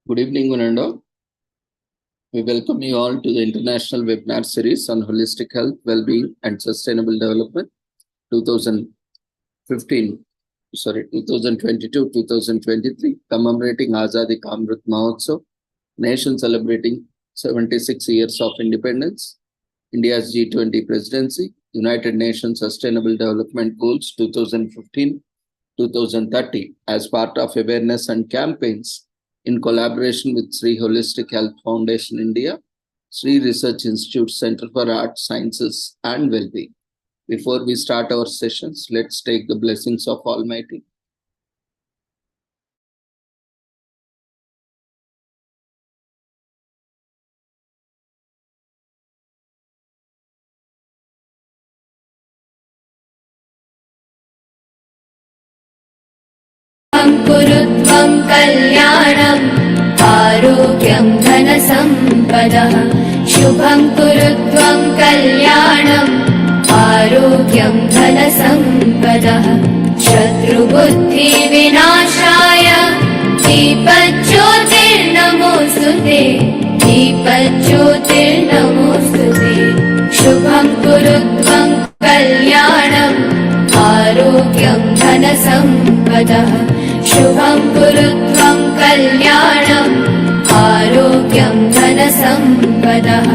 Good evening, Munando. We welcome you all to the International Webinar Series on Holistic Health, Well-being and Sustainable Development 2022-2023, commemorating Azadi Ka Amrit Mahotsav, nation celebrating 76 years of independence, India's G20 presidency, United Nations Sustainable Development Goals 2015-2030 as part of awareness and campaigns in collaboration with Sri Holistic Health Foundation India, Sri Research Institute Center for Arts, Sciences and Wellbeing. Before we start our sessions, let's take the blessings of Almighty. कुरुत्वं कल्याणम् आरोग्यं धनसम्पदः शुभं कुरुत्वं कल्याणम् आरोग्यं धनसम्पदः शत्रुबुद्धिविनाशाय दीपज्योतिर्नमोऽस्तुते दीपज्योतिर्नमोऽस्तुते शुभं कुरुत्वं कल्याणम् आरोग्यं धनसम्पदः शुभं कुरुत्वं कल्याणम् आरोग्यं धनसम्पदः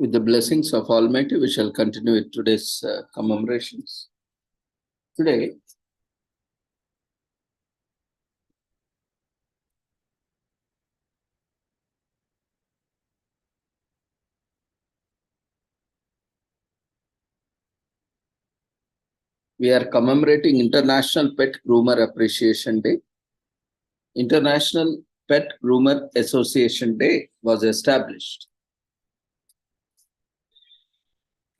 With the blessings of Almighty, we shall continue with today's commemorations. Today, we are commemorating International Pet Groomer Appreciation Day. International Pet Groomer Association Day was established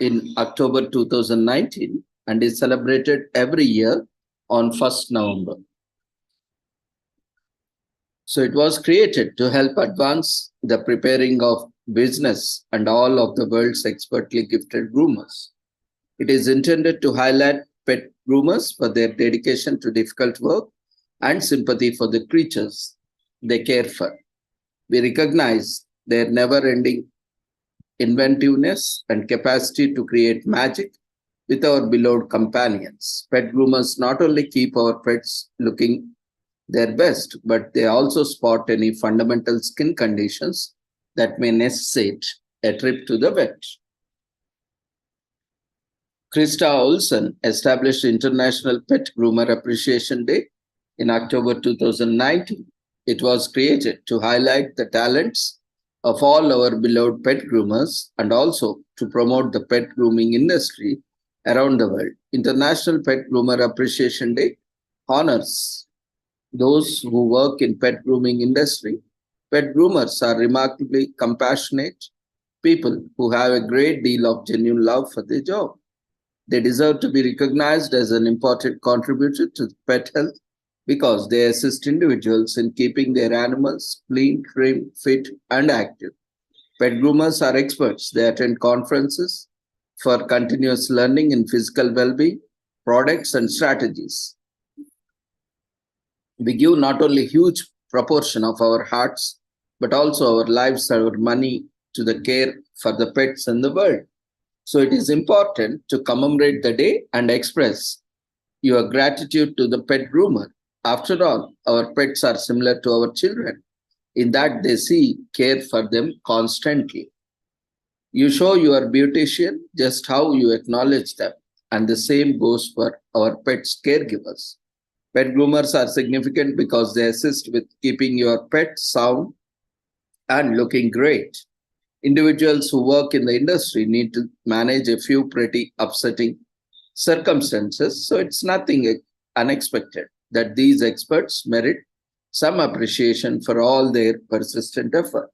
in October 2019 and is celebrated every year on 1st November. So it was created to help advance the preparing of business, and all of the world's expertly gifted groomers. It is intended to highlight pet groomers for their dedication to difficult work and sympathy for the creatures they care for. We recognize their never ending inventiveness and capacity to create magic with our beloved companions. Pet groomers not only keep our pets looking their best, but they also spot any fundamental skin conditions that may necessitate a trip to the vet. Krista Olsen established International Pet Groomer Appreciation Day in October 2019. It was created to highlight the talents of all our beloved pet groomers and also to promote the pet grooming industry around the world. International Pet Groomer Appreciation Day honors those who work in pet grooming industry. Pet groomers are remarkably compassionate people who have a great deal of genuine love for their job. They deserve to be recognized as an important contributor to pet health because they assist individuals in keeping their animals clean, trim, fit, and active. Pet groomers are experts. They attend conferences for continuous learning in physical well-being, products, and strategies. We give not only huge proportion of our hearts, but also our lives, our money to the care for the pets in the world. So it is important to commemorate the day and express your gratitude to the pet groomer. After all, our pets are similar to our children in that they see care for them constantly. You show your beautician just how you acknowledge them, and the same goes for our pets' caregivers. Pet groomers are significant because they assist with keeping your pet sound and looking great. Individuals who work in the industry need to manage a few pretty upsetting circumstances, so it's nothing unexpected that these experts merit some appreciation for all their persistent effort.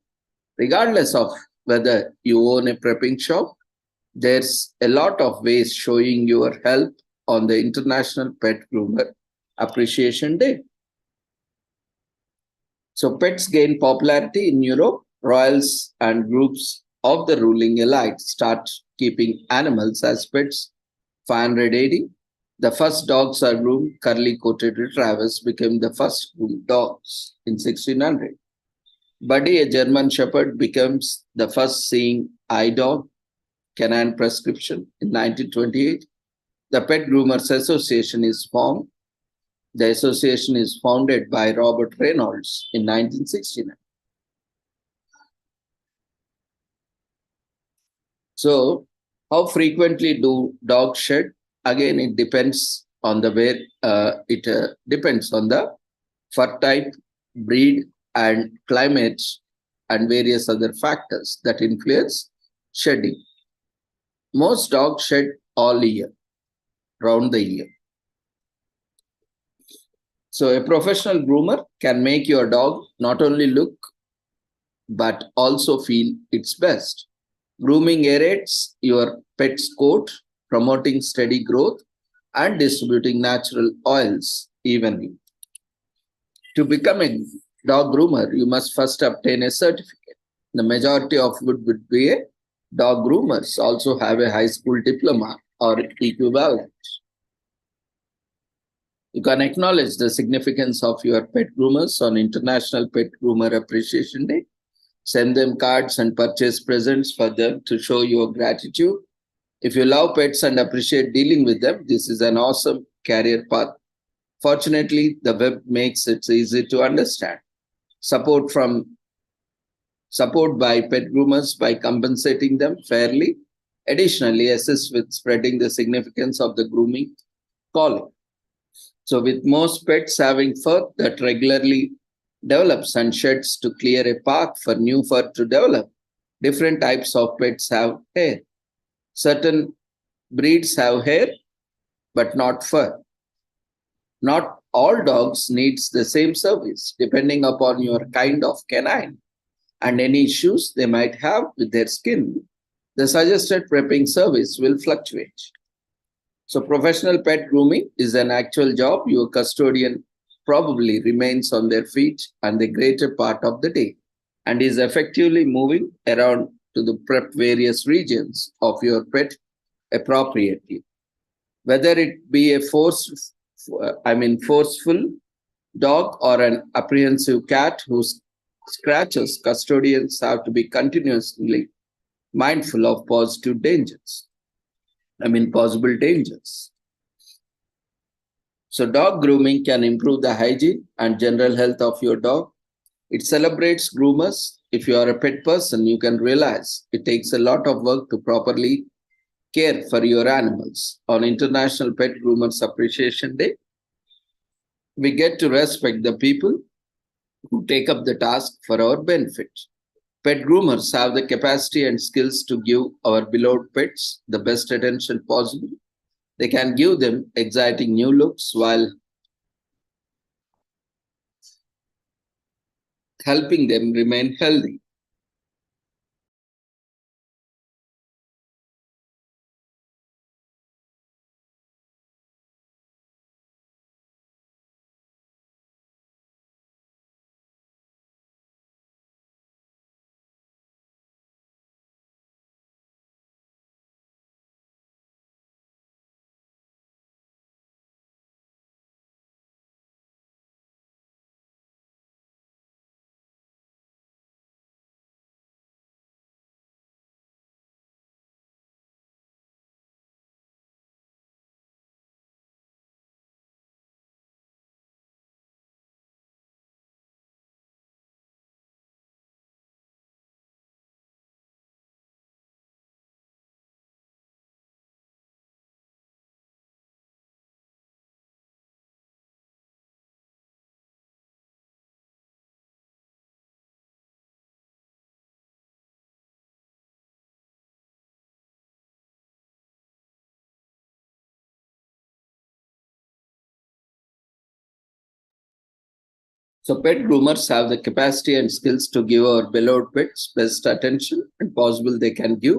Regardless of whether you own a prepping shop, there's a lot of ways showing your help on the International Pet Groomer Appreciation Day. So pets gain popularity in Europe. Royals and groups of the ruling elite start keeping animals as pets. 580. The first dogs are groomed. Curly-coated retrievers became the first groomed dogs in 1600. Buddy, a German shepherd, becomes the first seeing eye dog. Canine prescription in 1928. The Pet Groomers Association is formed. The association is founded by Robert Reynolds in 1969. So, how frequently do dogs shed? Again, it depends on the way. It depends on the fur type, breed, and climate, and various other factors that influence shedding. Most dogs shed all year, round the year. So, a professional groomer can make your dog not only look but also feel its best. Grooming aerates your pet's coat, promoting steady growth and distributing natural oils evenly. To become a dog groomer, you must first obtain a certificate. The majority of would be a dog groomers also have a high school diploma or equivalent. You can acknowledge the significance of your pet groomers on International Pet Groomer Appreciation Day. Send them cards and purchase presents for them to show your gratitude. If you love pets and appreciate dealing with them, this is an awesome career path. Fortunately, the web makes it easy to understand. Support by pet groomers by compensating them fairly. Additionally, assist with spreading the significance of the grooming calling. So with most pets having fur that regularly develops and sheds to clear a path for new fur to develop, different types of pets have hair. Certain breeds have hair, but not fur. Not all dogs needs the same service, depending upon your kind of canine and any issues they might have with their skin. The suggested prepping service will fluctuate. So professional pet grooming is an actual job. Your custodian probably remains on their feet and the greater part of the day. and is effectively moving around to the prep various regions of your pet appropriately. Whether it be a forceful dog or an apprehensive cat whose scratches, custodians have to be continuously mindful of possible dangers. So, dog grooming can improve the hygiene and general health of your dog. It celebrates groomers. If you are a pet person, you can realize it takes a lot of work to properly care for your animals. On International Pet Groomers Appreciation Day, we get to respect the people who take up the task for our benefit. Pet groomers have the capacity and skills to give our beloved pets the best attention possible. They can give them exciting new looks while helping them remain healthy. So, pet groomers have the capacity and skills to give our beloved pets best attention and possible they can give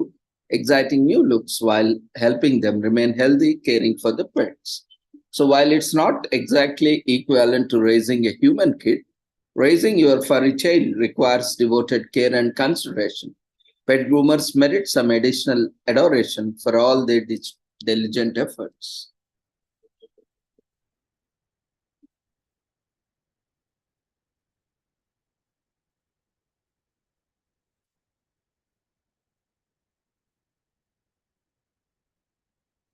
exciting new looks while helping them remain healthy, caring for the pets. So, while it's not exactly equivalent to raising a human kid, raising your furry child requires devoted care and consideration. Pet groomers merit some additional adoration for all their diligent efforts.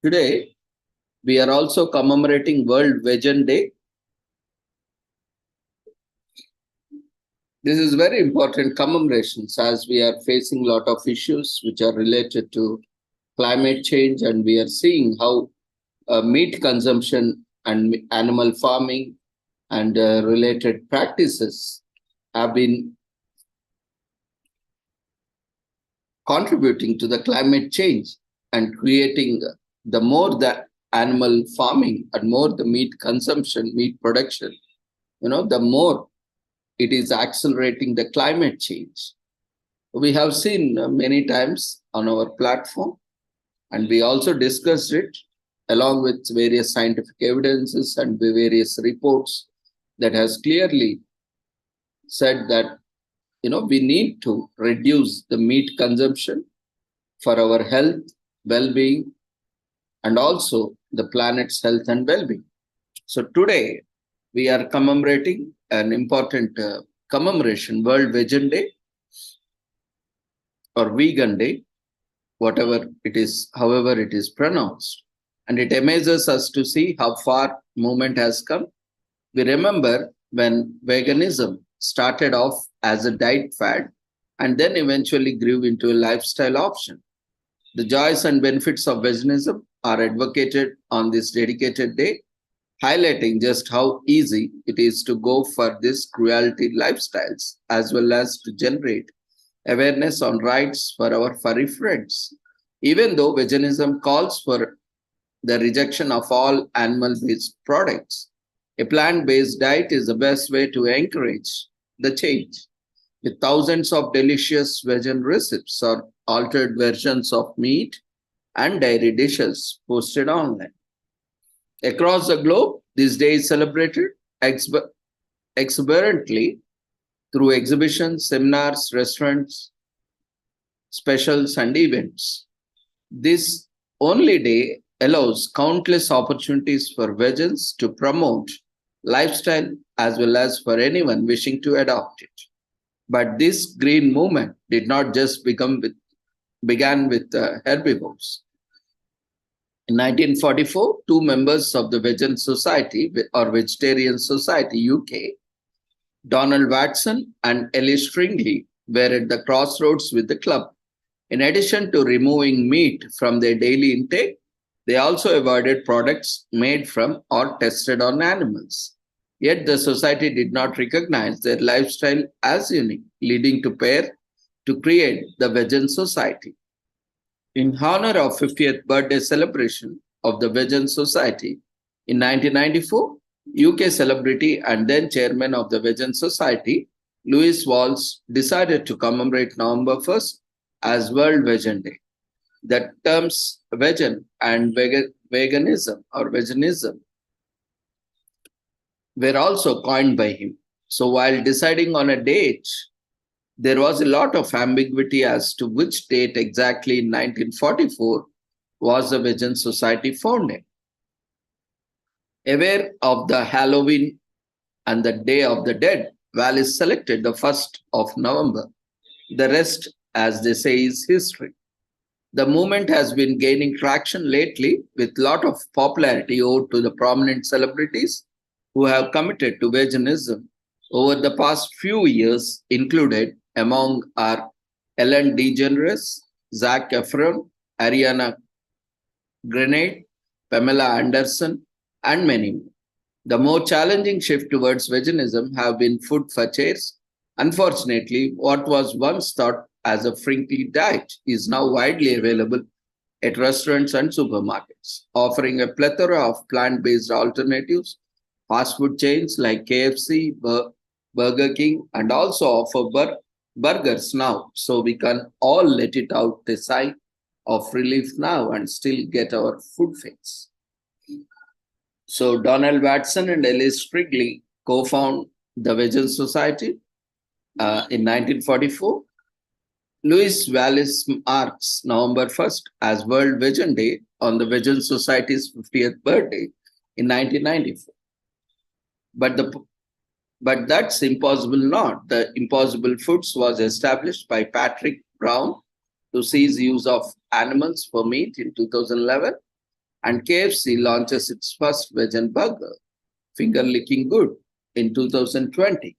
Today, we are also commemorating World Vegan Day. This is very important commemorations as we are facing a lot of issues which are related to climate change, and we are seeing how meat consumption and animal farming and related practices have been contributing to the climate change and creating the more the animal farming and more the meat consumption, meat production, the more it is accelerating the climate change. We have seen many times on our platform, and we also discussed it along with various scientific evidences and various reports that has clearly said that we need to reduce the meat consumption for our health, well-being, and also the planet's health and well-being. So today we are commemorating an important commemoration, World Vegan Day or Vegan Day, whatever it is, however it is pronounced. And it amazes us to see how far movement has come. We remember when veganism started off as a diet fad and then eventually grew into a lifestyle option. The joys and benefits of veganism are advocated on this dedicated day, highlighting just how easy it is to go for these cruelty lifestyles, as well as to generate awareness on rights for our furry friends. Even though veganism calls for the rejection of all animal-based products, a plant-based diet is the best way to encourage the change. With thousands of delicious vegan recipes or altered versions of meat and dairy dishes posted online. Across the globe, this day is celebrated exuberantly, through exhibitions, seminars, restaurants, specials, and events. This only day allows countless opportunities for vegans to promote lifestyle as well as for anyone wishing to adopt it. But this green movement did not just began with herbivores. In 1944, two members of the Vegan Society or Vegetarian Society UK, Donald Watson and Ellis Stringley, were at the crossroads with the club. In addition to removing meat from their daily intake, they also avoided products made from or tested on animals. Yet the society did not recognize their lifestyle as unique, leading to pair to create the Vegan Society. In honor of 50th birthday celebration of the Vegan Society in 1994, UK celebrity and then chairman of the Vegan Society, Louis Walsh, decided to commemorate November 1st as World Vegan Day. The terms vegan and veganism or veganism were also coined by him. So while deciding on a date, there was a lot of ambiguity as to which date exactly in 1944 was the Vegan Society founded. Aware of the Halloween and the Day of the Dead, Wallis selected the 1st of November. The rest, as they say, is history. The movement has been gaining traction lately with a lot of popularity owed to the prominent celebrities who have committed to veganism over the past few years, included among are Ellen DeGeneres, Zac Efron, Ariana Grande, Pamela Anderson, and many more. The more challenging shift towards veganism have been food for chairs. Unfortunately, what was once thought as a friendly diet is now widely available at restaurants and supermarkets, offering a plethora of plant-based alternatives. Fast food chains like KFC, Burger King, and also offer burgers now, so we can all let it out a sigh of relief now and still get our food fix. So Donald Watson and Ellis Stringley co-found the Vegan Society in 1944. Louis Wallis marks November 1st as World Vegan Day on the Vegan Society's 50th birthday in 1994. But that's impossible not. The Impossible Foods was established by Patrick Brown to cease use of animals for meat in 2011, and KFC launches its first vegan burger, Finger Licking Good, in 2020.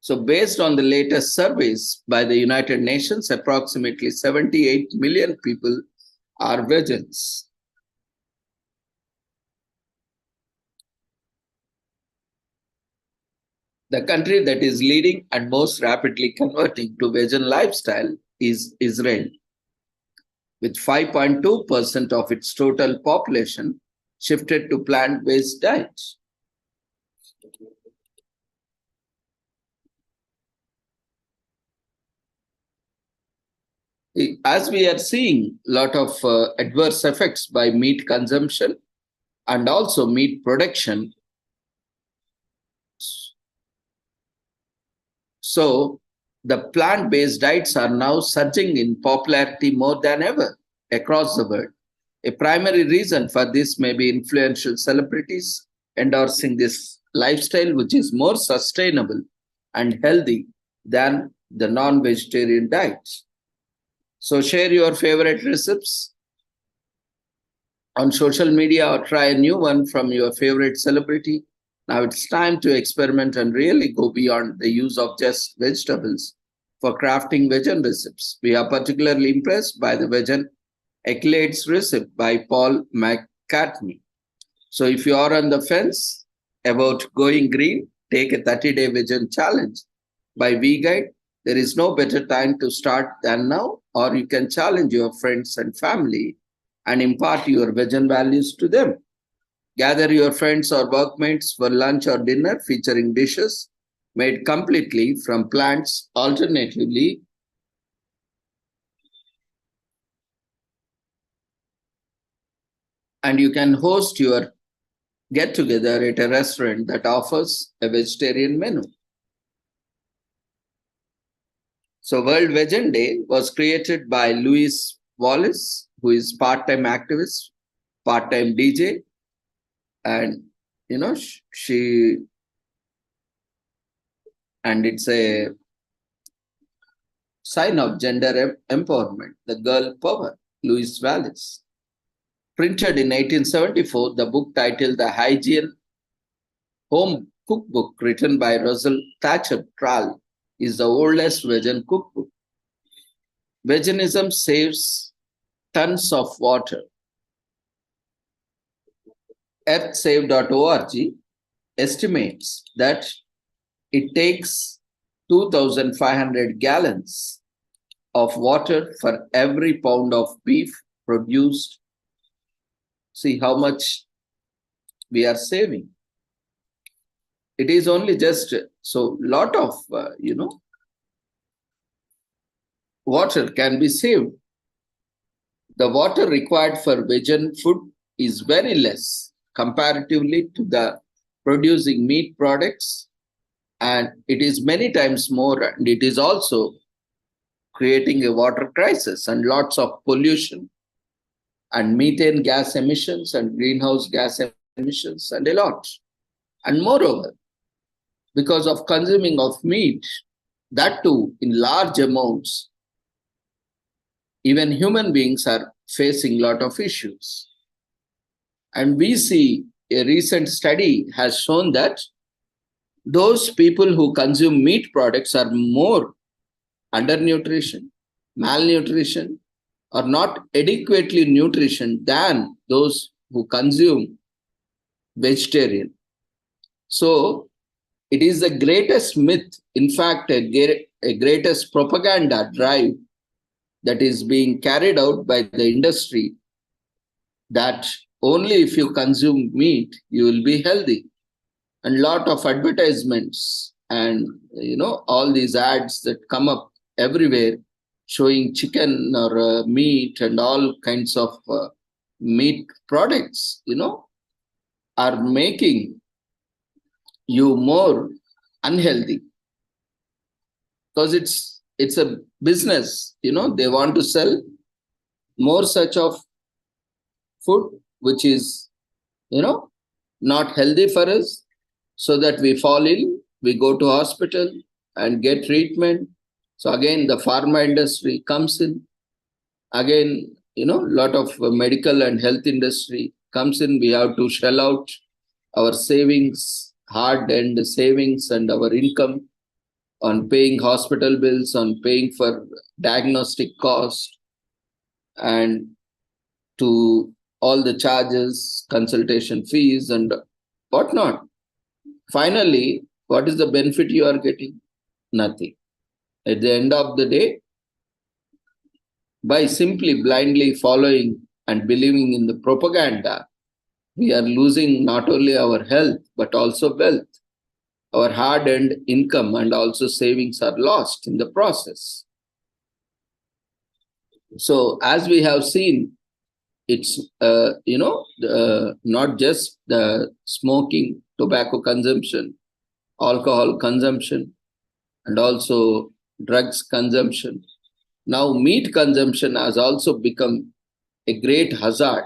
So based on the latest surveys by the United Nations, approximately 78 million people are vegans. The country that is leading and most rapidly converting to vegan lifestyle is Israel, with 5.2% of its total population shifted to plant-based diets. As we are seeing a lot of adverse effects by meat consumption and also meat production, so the plant-based diets are now surging in popularity more than ever across the world. A primary reason for this may be influential celebrities endorsing this lifestyle, which is more sustainable and healthy than the non-vegetarian diets. So share your favorite recipes on social media or try a new one from your favorite celebrity. Now it's time to experiment and really go beyond the use of just vegetables for crafting vegan recipes. We are particularly impressed by the vegan eclairs recipe by Paul McCartney. So if you are on the fence about going green, take a 30-day vegan challenge by VGuide. There is no better time to start than now, or you can challenge your friends and family and impart your vegan values to them. Gather your friends or workmates for lunch or dinner featuring dishes made completely from plants. Alternatively, and you can host your get together at a restaurant that offers a vegetarian menu. So World Vegan Day was created by Louise Wallace, who is part-time activist, part-time DJ, and she and it's a sign of gender empowerment, the girl power, Louise Wallace. Printed in 1874, the book titled The Hygiene Home Cookbook, written by Russell Thatcher Trall, is the oldest vegan cookbook. Veganism saves tons of water. Earthsave.org estimates that it takes 2,500 gallons of water for every pound of beef produced. See how much we are saving. It is only just so lot of water can be saved. The water required for vegan food is very less comparatively to the producing meat products, and it is many times more, and it is also creating a water crisis and lots of pollution and methane gas emissions and greenhouse gas emissions and a lot. And moreover, because of consuming of meat, that too in large amounts, even human beings are facing a lot of issues. And we see a recent study has shown that those people who consume meat products are more undernutrition, malnutrition, or not adequately nutrition than those who consume vegetarian. So it is the greatest myth, in fact, a greatest propaganda drive that is being carried out by the industry, that only if you consume meat, you will be healthy. And lot of advertisements and all these ads that come up everywhere showing chicken or meat and all kinds of meat products, are making you more unhealthy, because it's a business. They want to sell more such of food which is not healthy for us, so that we fall ill, we go to hospital and get treatment. So again the pharma industry comes in, again lot of medical and health industry comes in. We have to shell out our savings, hard-earned savings, and our income on paying hospital bills, on paying for diagnostic cost, and to all the charges, consultation fees, and whatnot. Finally, what is the benefit you are getting? Nothing. At the end of the day, by simply blindly following and believing in the propaganda, we are losing not only our health, but also wealth. Our hard-earned income and also savings are lost in the process. So as we have seen, it's, not just the smoking, tobacco consumption, alcohol consumption, and also drugs consumption. Now meat consumption has also become a great hazard,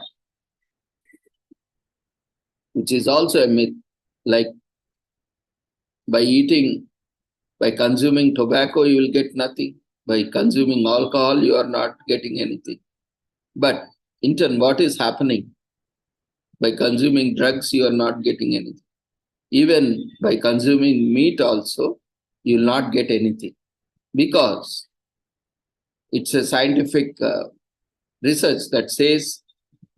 which is also a myth. Like by consuming tobacco, you will get nothing. By consuming alcohol, you are not getting anything. But in turn, what is happening? By consuming drugs, you are not getting anything. Even by consuming meat also, you will not get anything, because it's a scientific research that says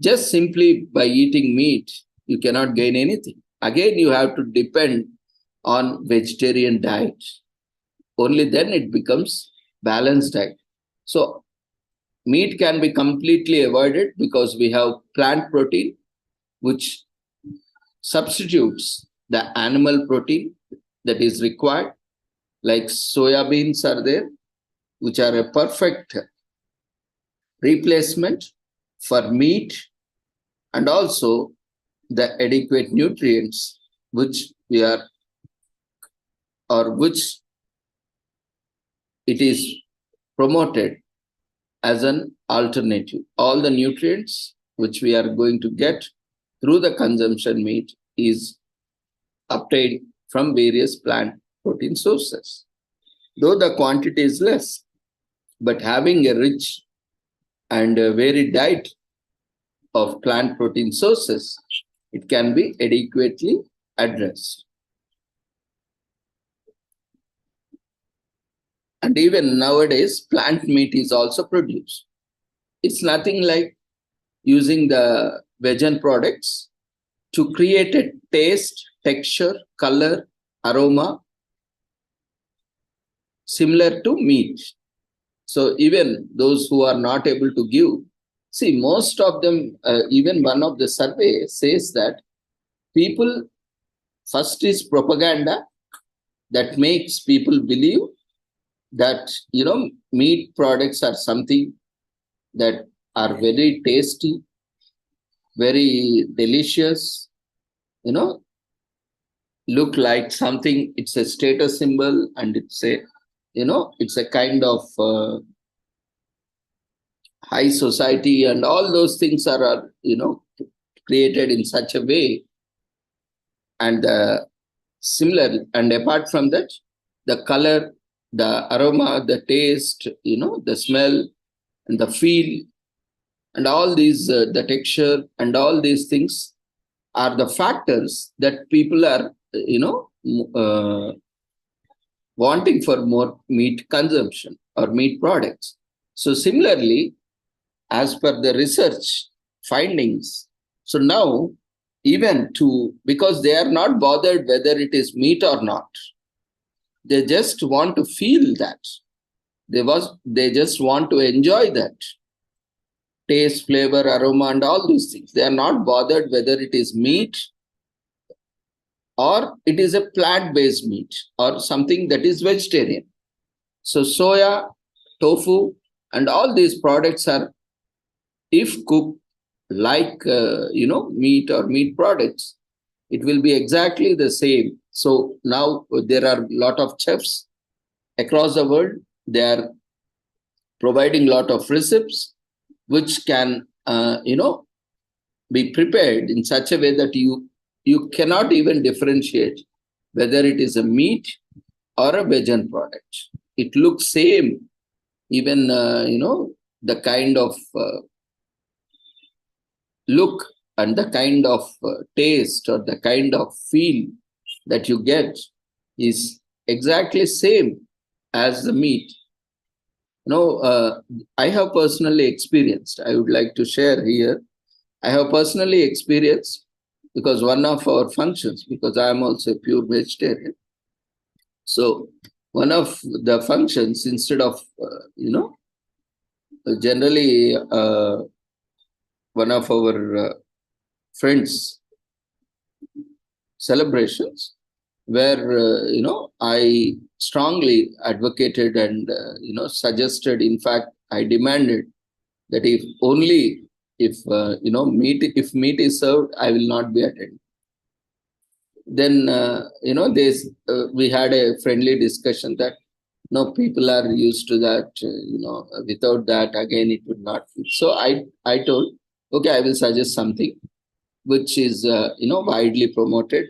just simply by eating meat, you cannot gain anything. Again, you have to depend on vegetarian diet. Only then it becomes balanced diet. So meat can be completely avoided because we have plant protein, which substitutes the animal protein that is required. Like soya beans are there, which are a perfect replacement for meat, and also the adequate nutrients which we are, or which it is promoted as an alternative. All the nutrients which we are going to get through the consumption meat is obtained from various plant protein sources. Though the quantity is less, but having a rich and a varied diet of plant protein sources, it can be adequately addressed. And even nowadays, plant meat is also produced. It's nothing like using the vegan products to create a taste, texture, color, aroma similar to meat. So even those who are not able to give, see, most of them, even one of the survey says that people, first is propaganda that makes people believe that, meat products are something that are very tasty, very delicious, look like something, it's a status symbol, and it's a, it's a kind of high society, and all those things are created in such a way. And similar, and apart from that, the color, the aroma, the taste, the smell, and the feel, and all these, the texture, and all these things are the factors that people are, wanting for more meat consumption or meat products. So similarly, as per the research findings, so now even because they are not bothered whether it is meat or not, they just want to feel that. They just want to enjoy that taste, flavor, aroma, and all these things. They are not bothered whether it is meat or it is a plant-based meat or something that is vegetarian. So soya, tofu, and all these products are, if cooked like, meat or meat products, it will be exactly the same. So now there are a lot of chefs across the world. They are providing a lot of recipes which can, be prepared in such a way that you cannot even differentiate whether it is a meat or a vegan product. It looks same, even, the kind of look and the kind of taste or the kind of feel that you get is exactly same as the meat. I have personally experienced, I would like to share here, I have personally experienced, because one of our functions, because I am also a pure vegetarian, so one of the functions, instead of, generally, one of our friends' celebrations, where, I strongly advocated and, suggested, in fact, I demanded that if meat is served, I will not be attending. Then, we had a friendly discussion that, no, people are used to that, without that, again, it would not fit. So I told, okay, I will suggest something which is, widely promoted,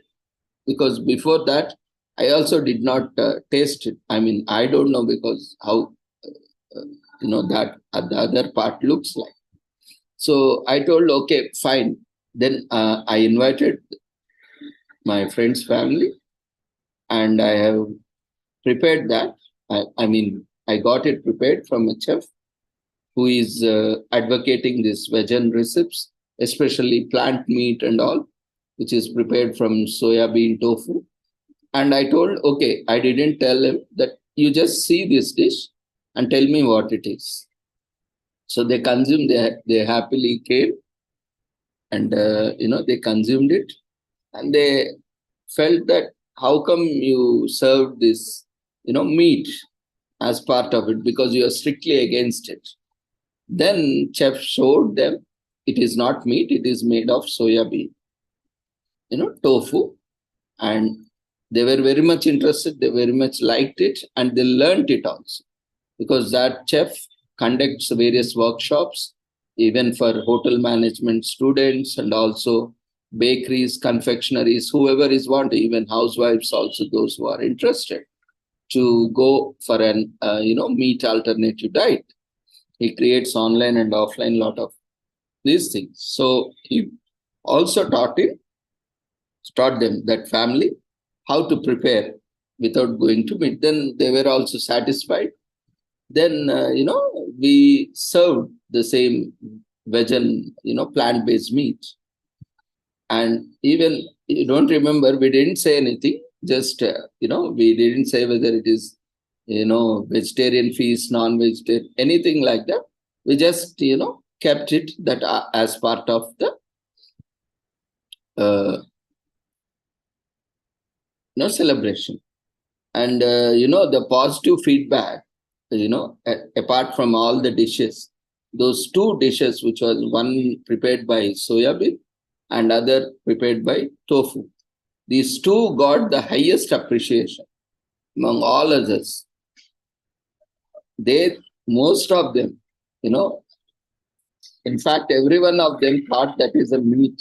because before that, I also did not taste it. I mean, I don't know because how, that the other part looks like. So I told, okay, fine. Then I invited my friend's family, and I have prepared that. I got it prepared from a chef who is advocating this vegan recipes, especially plant meat and all, which is prepared from soya bean tofu. And I told, okay, I didn't tell him that you just see this dish and tell me what it is. So they consumed, they happily came, and, they consumed it, and they felt that, how come you served this, meat as part of it, because you are strictly against it. Then chef showed them it is not meat, it is made of soya bean. tofu, and they were very much interested. They very much liked it, and they learned it also, because that chef conducts various workshops, even for hotel management students, and also bakeries, confectionaries, whoever is wanting, even housewives also, those who are interested to go for an meat alternative diet. He creates online and offline lot of these things. So he also taught them, that family, how to prepare without going to meat. Then they were also satisfied. Then we served the same veg and plant-based meat. And even, you don't remember, we didn't say anything. Just we didn't say whether it is vegetarian feast, non-vegetarian, anything like that. We just kept it that as part of the celebration. And the positive feedback, apart from all the dishes, those two dishes, which was one prepared by soya bean and other prepared by tofu, these two got the highest appreciation among all others. Most of them, in fact, every one of them thought that is a meat,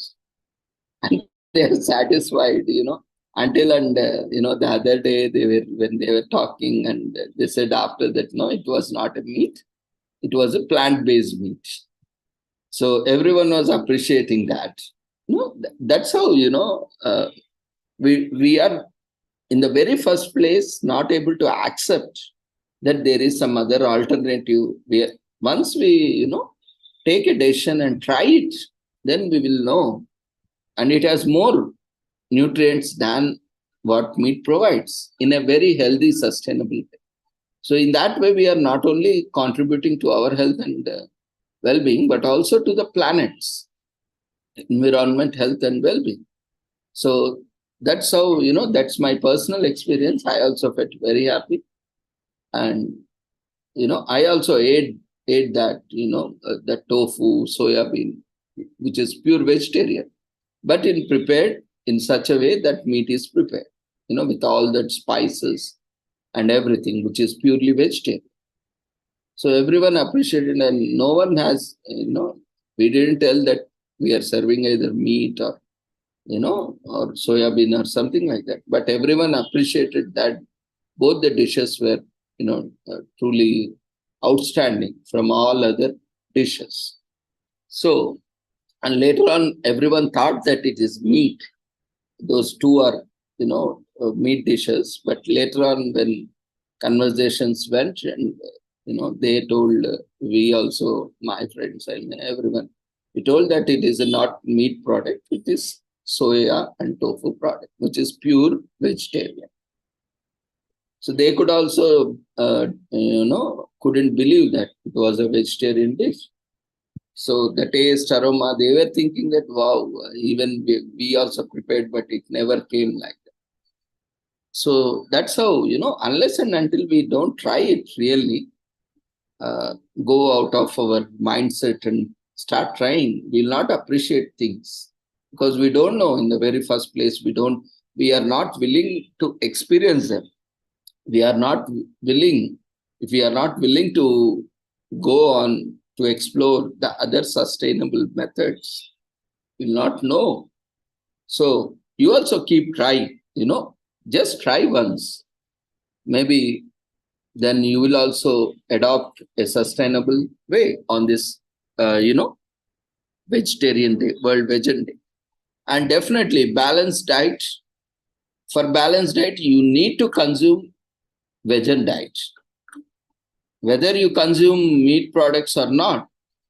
and they are satisfied, until and the other day when they were talking, and they said after that, no, it was not a meat, it was a plant-based meat. So everyone was appreciating that. That's how we are in the very first place not able to accept that there is some other alternative. Once we take a decision and try it, then we will know, and it has more nutrients than what meat provides in a very healthy, sustainable way. So in that way, we are not only contributing to our health and well-being, but also to the planet's environment, health and well-being. So that's how, that's my personal experience. I also felt very happy. And, I also ate that, the tofu, soya bean, which is pure vegetarian, but prepared in such a way that meat is prepared, with all that spices and everything, which is purely vegetarian. So everyone appreciated, and no one has, we didn't tell that we are serving either meat or, or soya bean or something like that. But everyone appreciated that both the dishes were, truly outstanding from all other dishes. So, and later on, everyone thought that it is meat. Those two are, meat dishes. But later on, when conversations went, and they told, we also, my friends and everyone, we told that it is a not meat product, it is soya and tofu product, which is pure vegetarian. So they could also, couldn't believe that it was a vegetarian dish. So the taste, aroma, they were thinking that, wow, even we also prepared, but it never came like that. So that's how, unless and until we don't try it really, go out of our mindset and start trying, we'll not appreciate things, because we don't know in the very first place. We are not willing to experience them. We are not willing, if we are not willing to go on to explore the other sustainable methods, we'll not know. So you also keep trying, just try once. Maybe then you will also adopt a sustainable way on this, vegetarian day, World Vegan Day. And definitely balanced diet. For balanced diet, you need to consume vegan diet. Whether you consume meat products or not,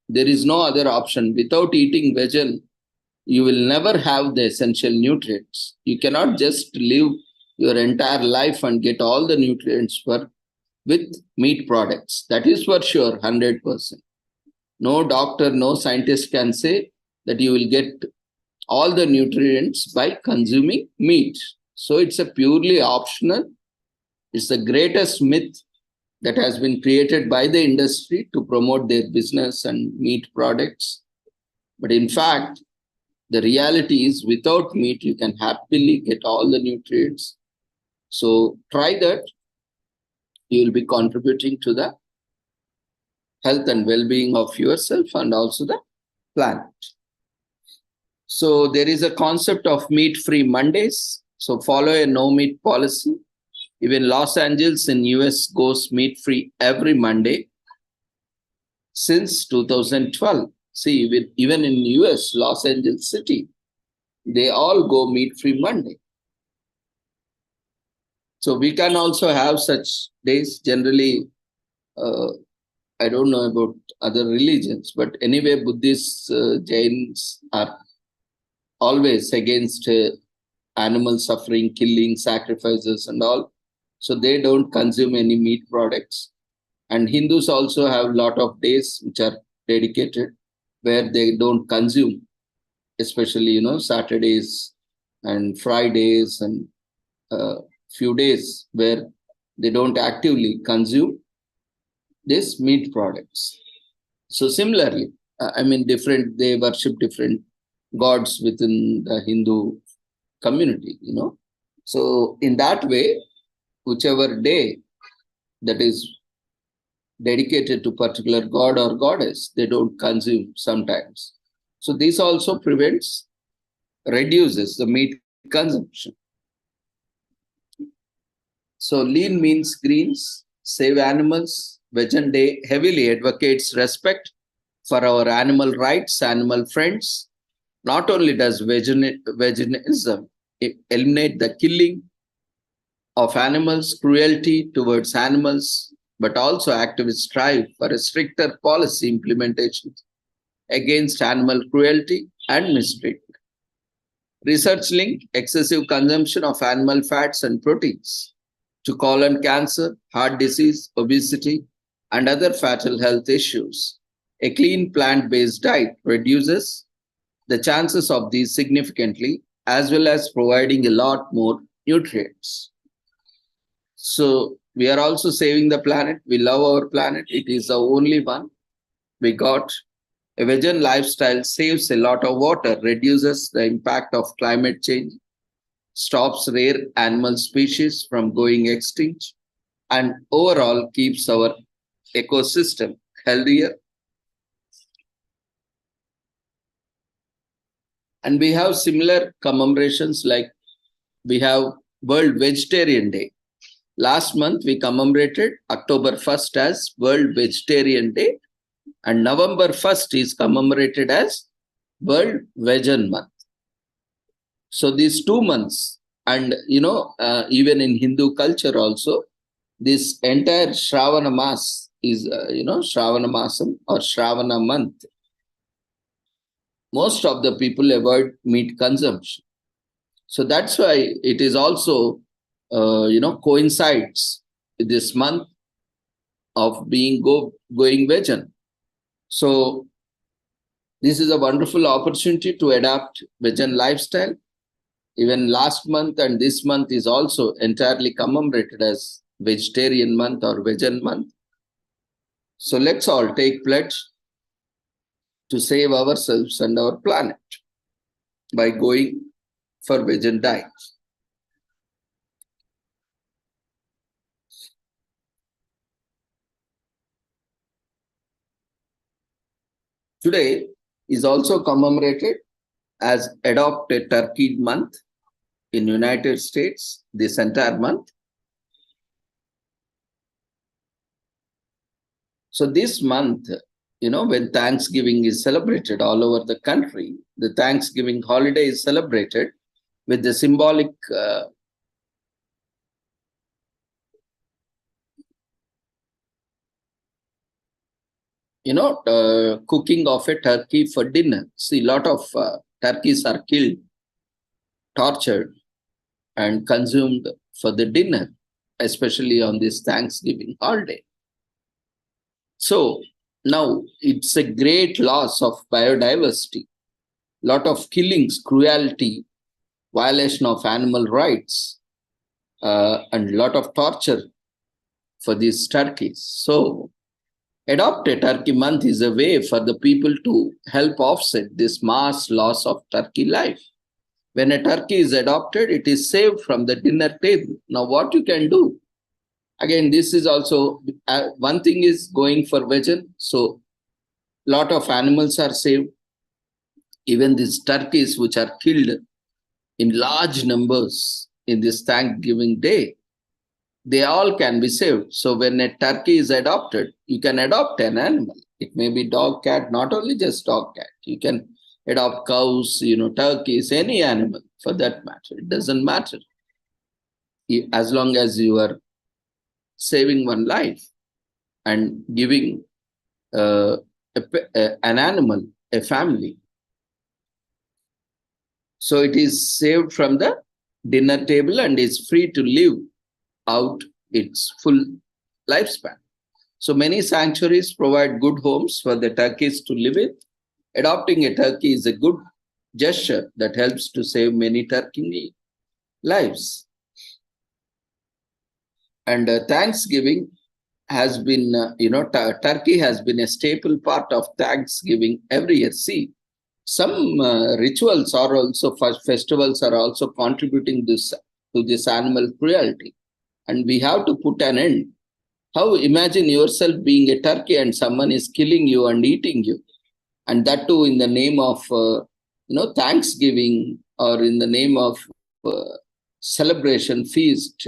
there is no other option. Without eating vegan, you will never have the essential nutrients. You cannot just live your entire life and get all the nutrients with meat products. That is for sure, 100%. No doctor, no scientist can say that you will get all the nutrients by consuming meat. So it's a purely optional. It's the greatest myth that has been created by the industry to promote their business and meat products. But in fact, The reality is without meat, you can happily get all the nutrients. So try that. You will be contributing to the health and well-being of yourself and also the planet. So there is a concept of meat-free Mondays. So follow a no-meat policy. Even Los Angeles in US goes meat-free every Monday since 2012. See, even in US, Los Angeles City, they all go meat-free Monday. So we can also have such days. Generally, I don't know about other religions, but anyway, Buddhists, Jains are always against animal suffering, killing, sacrifices and all. So they don't consume any meat products. And Hindus also have a lot of days which are dedicated where they don't consume, especially, Saturdays and Fridays and few days where they don't actively consume these meat products. So similarly, they worship different gods within the Hindu community, So in that way, whichever day that is dedicated to particular god or goddess, they don't consume sometimes. So this also reduces the meat consumption. So lean means greens, save animals. Vegan Day heavily advocates respect for our animal rights, animal friends. Not only does veganism eliminate the killing of animals, cruelty towards animals, but also activists strive for a stricter policy implementation against animal cruelty and mistreatment. Research link excessive consumption of animal fats and proteins to colon cancer, heart disease, obesity, and other fatal health issues. A clean plant-based diet reduces the chances of these significantly, as well as providing a lot more nutrients. So we are also saving the planet. We love our planet. It is the only one we got. A vegan lifestyle saves a lot of water, reduces the impact of climate change, stops rare animal species from going extinct, and overall keeps our ecosystem healthier. And we have similar commemorations, like we have World Vegetarian Day. Last month, we commemorated October 1st as World Vegetarian Day, and November 1st is commemorated as World Vegan Month. So these 2 months, and even in Hindu culture also, this entire Shravana Mas is, Shravana Masam or Shravana month. Most of the people avoid meat consumption. So that's why it is also, coincides with this month of going vegan. So this is a wonderful opportunity to adopt vegan lifestyle. Even last month and this month is also entirely commemorated as Vegetarian Month or Vegan Month. So let's all take pledge to save ourselves and our planet by going for vegan diet. Today is also commemorated as Adopt a Turkey Month in United States, this entire month. So this month, when Thanksgiving is celebrated all over the country, the Thanksgiving holiday is celebrated with the symbolic cooking of a turkey for dinner. See, a lot of turkeys are killed, tortured, and consumed for the dinner, especially on this Thanksgiving holiday. So now it's a great loss of biodiversity, lot of killings, cruelty, violation of animal rights, and a lot of torture for these turkeys. So Adopt a Turkey month is a way for the people to help offset this mass loss of turkey life. When a turkey is adopted, it is saved from the dinner table. Now, what you can do? Again, this is also one thing is going for vegan. So, lot of animals are saved. Even these turkeys, which are killed in large numbers in this Thanksgiving Day, they all can be saved. So when a turkey is adopted, you can adopt an animal. It may be dog, cat, not only just dog, cat. You can adopt cows, turkeys, any animal for that matter. It doesn't matter. As long as you are saving one life and giving an animal a family. So it is saved from the dinner table and is free to live out its full lifespan. So many sanctuaries provide good homes for the turkeys to live in. Adopting a turkey is a good gesture that helps to save many turkey lives. And Thanksgiving has been, turkey has been a staple part of Thanksgiving every year. See, some rituals are also, festivals are also contributing to this animal cruelty. And we have to put an end. How imagine yourself being a turkey and someone is killing you and eating you, and that too in the name of Thanksgiving or in the name of celebration feast.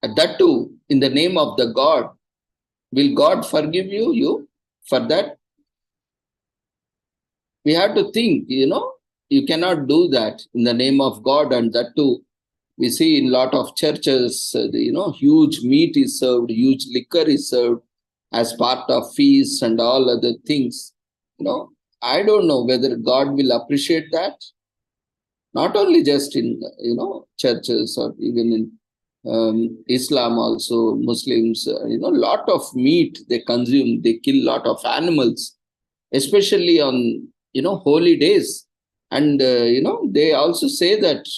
That too in the name of the God. Will God forgive you for that? We have to think. You cannot do that in the name of God, and that too. We see in a lot of churches, huge meat is served, huge liquor is served as part of feasts and all other things. I don't know whether God will appreciate that. Not only just in, churches or even in Islam also, Muslims, lot of meat they consume, they kill lot of animals, especially on, holy days. And, they also say that,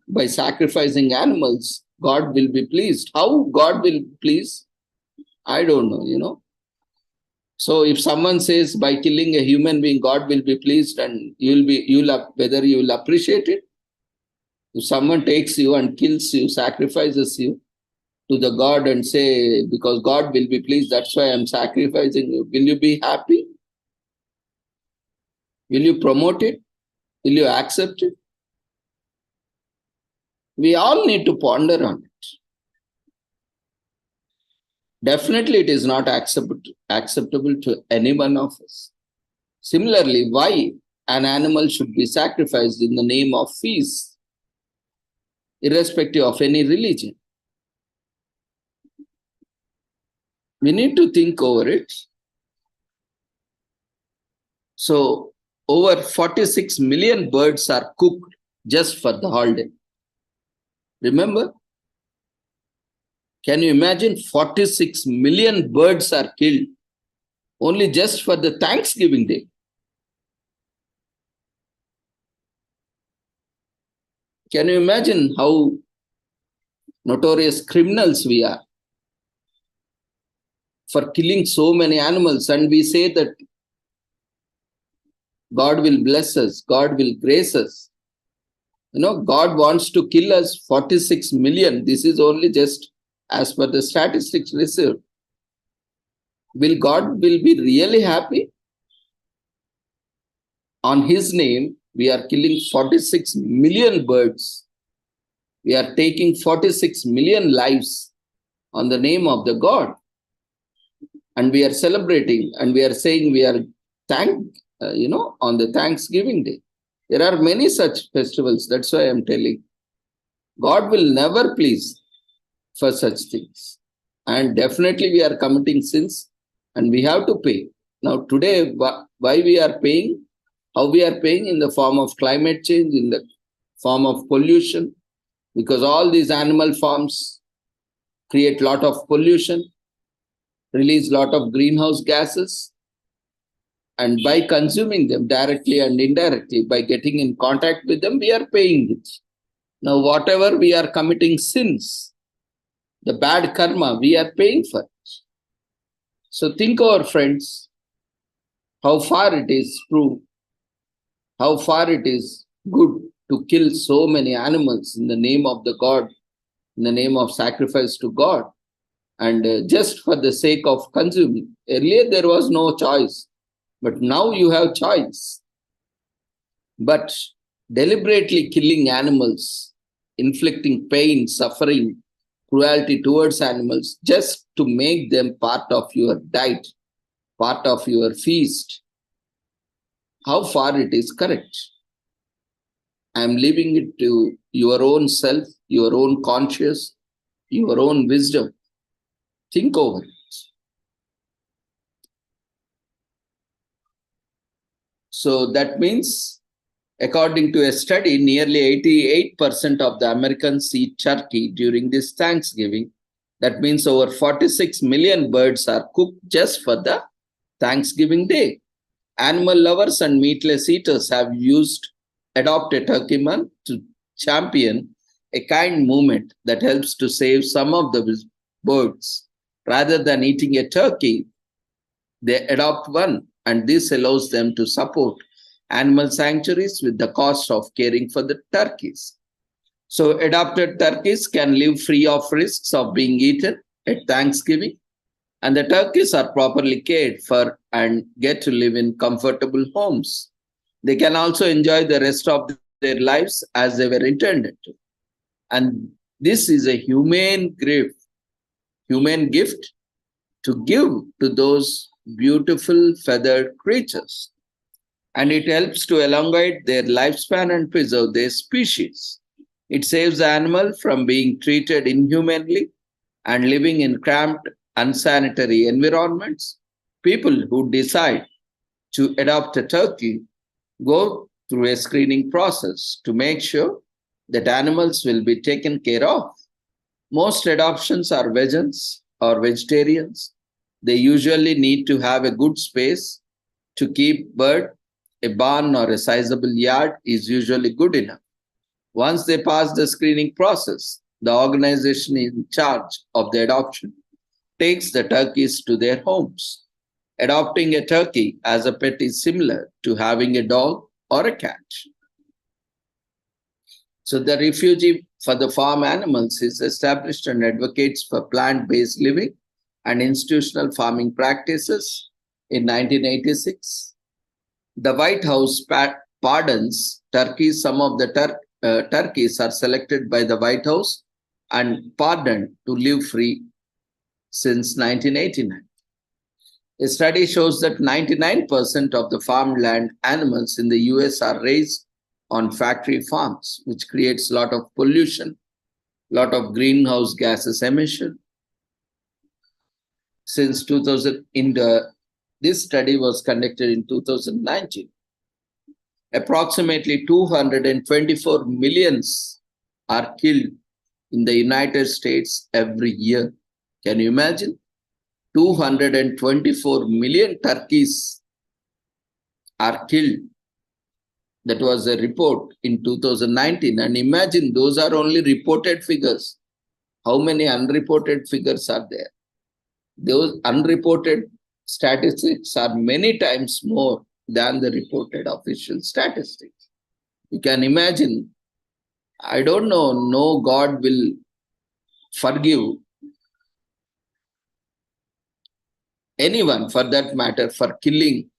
by sacrificing animals, God will be pleased. How God will please? I don't know, So if someone says by killing a human being, God will be pleased, and whether you will appreciate it? If someone takes you and kills you, sacrifices you to the God and say, because God will be pleased, that's why I'm sacrificing you, will you be happy? Will you promote it? Will you accept it? We all need to ponder on it. Definitely, it is not acceptable to any one of us. Similarly, why an animal should be sacrificed in the name of feast, irrespective of any religion? We need to think over it. So, over 46 million birds are cooked just for the holiday. Remember? Can you imagine 46 million birds are killed only just for the Thanksgiving Day? Can you imagine how notorious criminals we are for killing so many animals? And we say that God will bless us, God will grace us. God wants to kill us 46 million. This is only just as per the statistics received. Will God be really happy? On his name, we are killing 46 million birds. We are taking 46 million lives on the name of the God. And we are celebrating and we are saying we are on the Thanksgiving Day. There are many such festivals. That's why I'm telling. God will never please for such things. And definitely we are committing sins and we have to pay. Now today, why we are paying? How we are paying? In the form of climate change, in the form of pollution, because all these animal farms create a lot of pollution, release a lot of greenhouse gases, and by consuming them directly and indirectly, by getting in contact with them, we are paying it. Now, whatever we are committing sins, the bad karma, we are paying for it. So think over, friends, how far it is true, how far it is good to kill so many animals in the name of the God, in the name of sacrifice to God, and just for the sake of consuming. Earlier there was no choice, but now you have choice. But deliberately killing animals, inflicting pain, suffering, cruelty towards animals just to make them part of your diet, part of your feast, how far it is correct? I am leaving it to your own self, your own conscience, your own wisdom. Think over it. So that means, according to a study, nearly 88% of the Americans eat turkey during this Thanksgiving. That means over 46 million birds are cooked just for the Thanksgiving day. Animal lovers and meatless eaters have adopt a turkey month to champion a kind movement that helps to save some of the birds. Rather than eating a turkey, they adopt one, and this allows them to support animal sanctuaries with the cost of caring for the turkeys. So adopted turkeys can live free of risks of being eaten at Thanksgiving, and the turkeys are properly cared for and get to live in comfortable homes. They can also enjoy the rest of their lives as they were intended to. And this is a humane gift to give to those beautiful feathered creatures. And it helps to elongate their lifespan and preserve their species. It saves the animal from being treated inhumanely and living in cramped, unsanitary environments. People who decide to adopt a turkey go through a screening process to make sure that animals will be taken care of. Most adoptions are vegans or vegetarians. They usually need to have a good space to keep bird. A barn or a sizable yard is usually good enough. Once they pass the screening process, the organization in charge of the adoption takes the turkeys to their homes. Adopting a turkey as a pet is similar to having a dog or a cat. So the Refugee for the Farm Animals is established and advocates for plant-based living and institutional farming practices in 1986. The White House pardons turkeys. Some of the turkeys are selected by the White House and pardoned to live free since 1989. A study shows that 99% of the farmland animals in the US are raised on factory farms, which creates a lot of pollution, a lot of greenhouse gases emission. Since 2000, this study was conducted in 2019. Approximately 224 millions are killed in the United States every year. Can you imagine? 224 million turkeys are killed. That was a report in 2019. And imagine, those are only reported figures. How many unreported figures are there? Those unreported statistics are many times more than the reported official statistics. You can imagine, I don't know, no God will forgive anyone for that matter for killing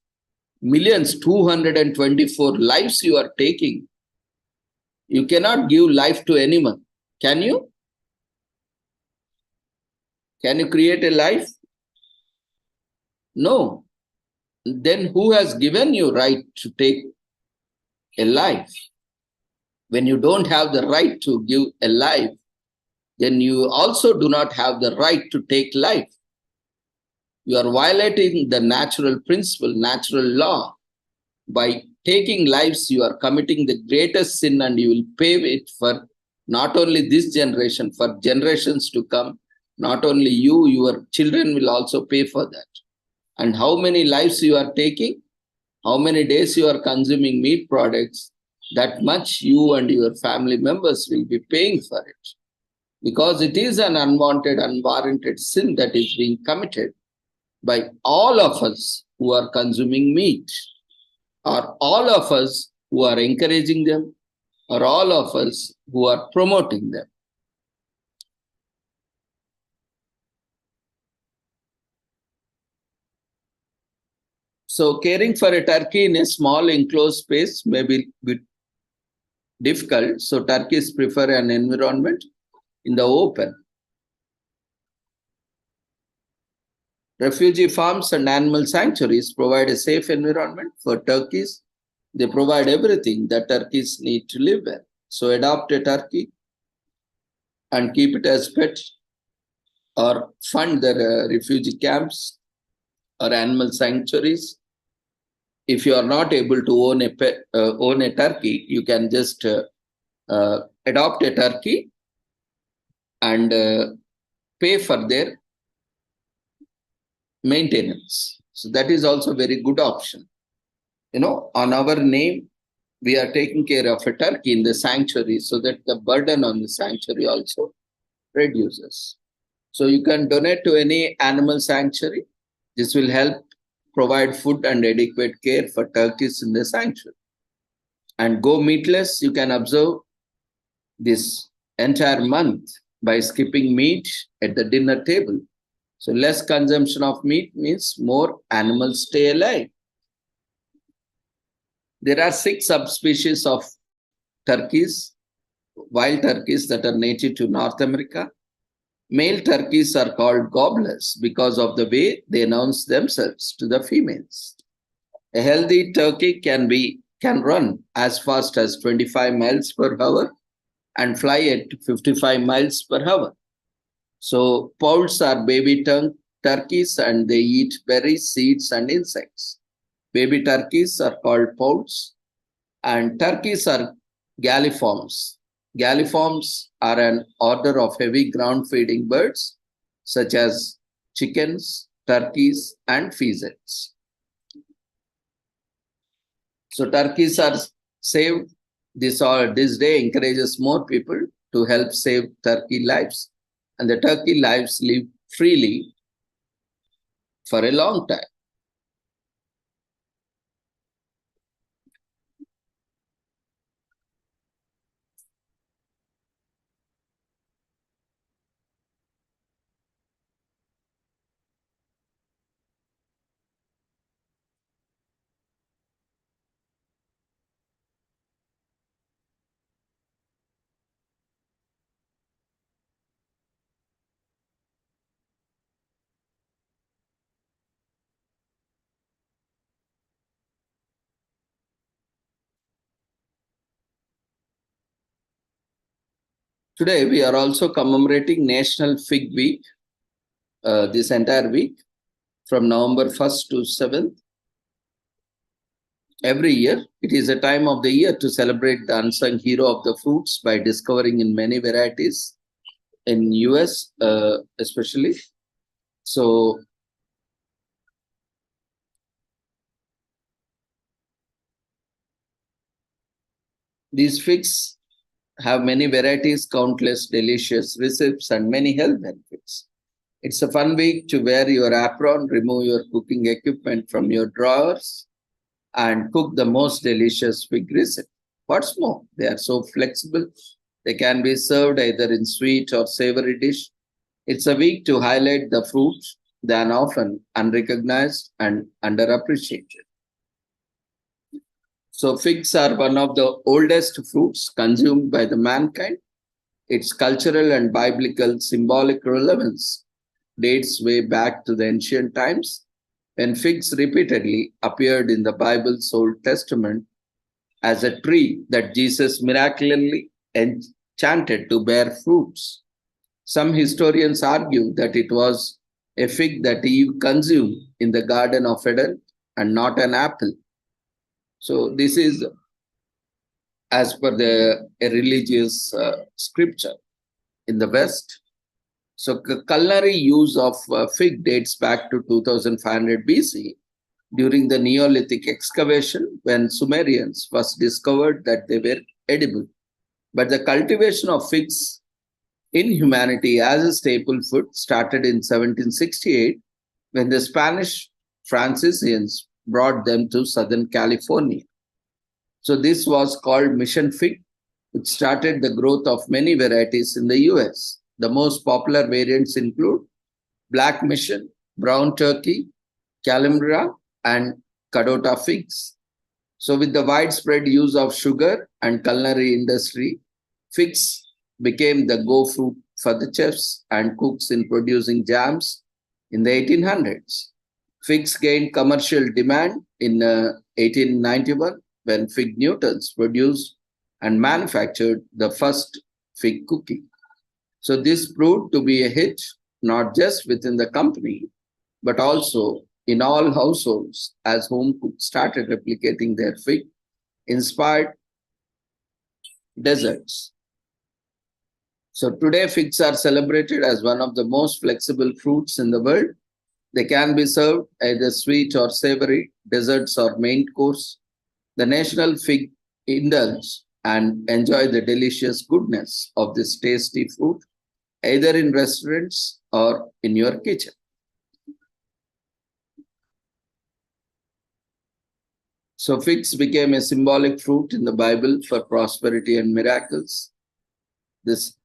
millions. 224 lives you are taking. You cannot give life to anyone. Can you? Can you create a life? No. Then who has given you right to take a life? When you don't have the right to give a life, then you also do not have the right to take life. You are violating the natural principle, natural law. By taking lives, you are committing the greatest sin, and you will pay it for not only this generation, for generations to come. Not only you, your children will also pay for that. And how many lives you are taking, how many days you are consuming meat products, that much you and your family members will be paying for it. because it is an unwanted, unwarranted sin that is being committed by all of us who are consuming meat, or all of us who are encouraging them, or all of us who are promoting them. So caring for a turkey in a small enclosed space may be difficult. So turkeys prefer an environment in the open. Refugee farms and animal sanctuaries provide a safe environment for turkeys. They provide everything that turkeys need to live well. So adopt a turkey and keep it as pet, or fund the refugee camps or animal sanctuaries. If you are not able to own a turkey, you can just adopt a turkey and pay for their maintenance. So that is also a very good option. On our name, we are taking care of a turkey in the sanctuary so that the burden on the sanctuary also reduces. So you can donate to any animal sanctuary. This will help provide food and adequate care for turkeys in the sanctuary. And go meatless, you can observe this entire month by skipping meat at the dinner table. So less consumption of meat means more animals stay alive. There are 6 subspecies of turkeys, wild turkeys, that are native to North America. Male turkeys are called gobblers because of the way they announce themselves to the females. A healthy turkey can run as fast as 25 miles per hour and fly at 55 miles per hour. So poults are baby turkeys, and they eat berries, seeds, and insects. Baby turkeys are called poults, and turkeys are galliforms. Galliforms are an order of heavy ground-feeding birds, such as chickens, turkeys, and pheasants. So turkeys are saved. This day encourages more people to help save turkey lives, and the turkey lives live freely for a long time. Today, we are also commemorating National Fig Week, this entire week, from November 1st to 7th. Every year, it is a time of the year to celebrate the unsung hero of the fruits by discovering in many varieties in US especially. So these figs have many varieties, countless delicious recipes, and many health benefits. It's a fun week to wear your apron, remove your cooking equipment from your drawers, and cook the most delicious fig recipe. What's more, they are so flexible. They can be served either in sweet or savory dish. It's a week to highlight the fruits that are often unrecognized and underappreciated. So figs are one of the oldest fruits consumed by the mankind. Its cultural and biblical symbolic relevance dates way back to the ancient times, when figs repeatedly appeared in the Bible's Old Testament as a tree that Jesus miraculously enchanted to bear fruits. Some historians argue that it was a fig that Eve consumed in the Garden of Eden and not an apple. So this is as per the religious scripture in the West. So culinary use of fig dates back to 2500 BC during the Neolithic excavation, when Sumerians first discovered that they were edible. But the cultivation of figs in humanity as a staple food started in 1768 when the Spanish Franciscans brought them to Southern California. So this was called mission fig, which started the growth of many varieties in the US. The most popular variants include black mission, brown turkey, calimbra, and Cadota figs. So with the widespread use of sugar and culinary industry, figs became the go fruit for the chefs and cooks in producing jams in the 1800s. Figs gained commercial demand in 1891 when Fig Newtons produced and manufactured the first fig cookie. So this proved to be a hit not just within the company, but also in all households as home cooks started replicating their fig inspired desserts. So today figs are celebrated as one of the most flexible fruits in the world. They can be served either sweet or savory, desserts or main course. The national fig indulge and enjoy the delicious goodness of this tasty fruit either in restaurants or in your kitchen. So figs became a symbolic fruit in the Bible for prosperity and miracles. This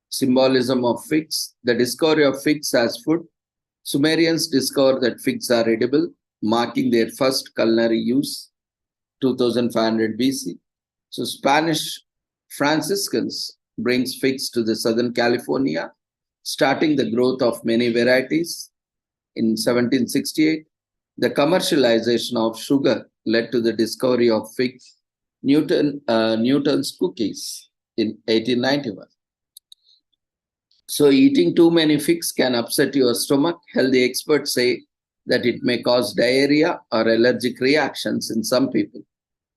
symbolism of figs, the discovery of figs as food, Sumerians discovered that figs are edible, marking their first culinary use, 2500 BC. So Spanish Franciscans brings figs to the Southern California, starting the growth of many varieties. In 1768, the commercialization of sugar led to the discovery of figs, Newton's cookies in 1891. So eating too many figs can upset your stomach. Healthy experts say that it may cause diarrhea or allergic reactions in some people.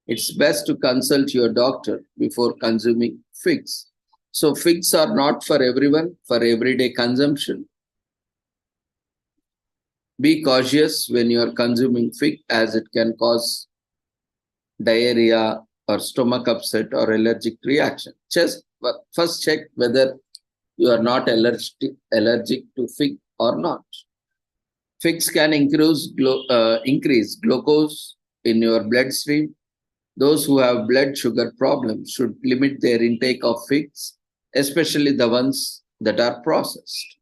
It's best to consult your doctor before consuming figs. So figs are not for everyone, for everyday consumption. Be cautious when you are consuming fig as it can cause diarrhea or stomach upset or allergic reaction. Just first check whether you are not allergic to fig or not. Figs can increase glucose in your bloodstream. Those who have blood sugar problems should limit their intake of figs, especially the ones that are processed.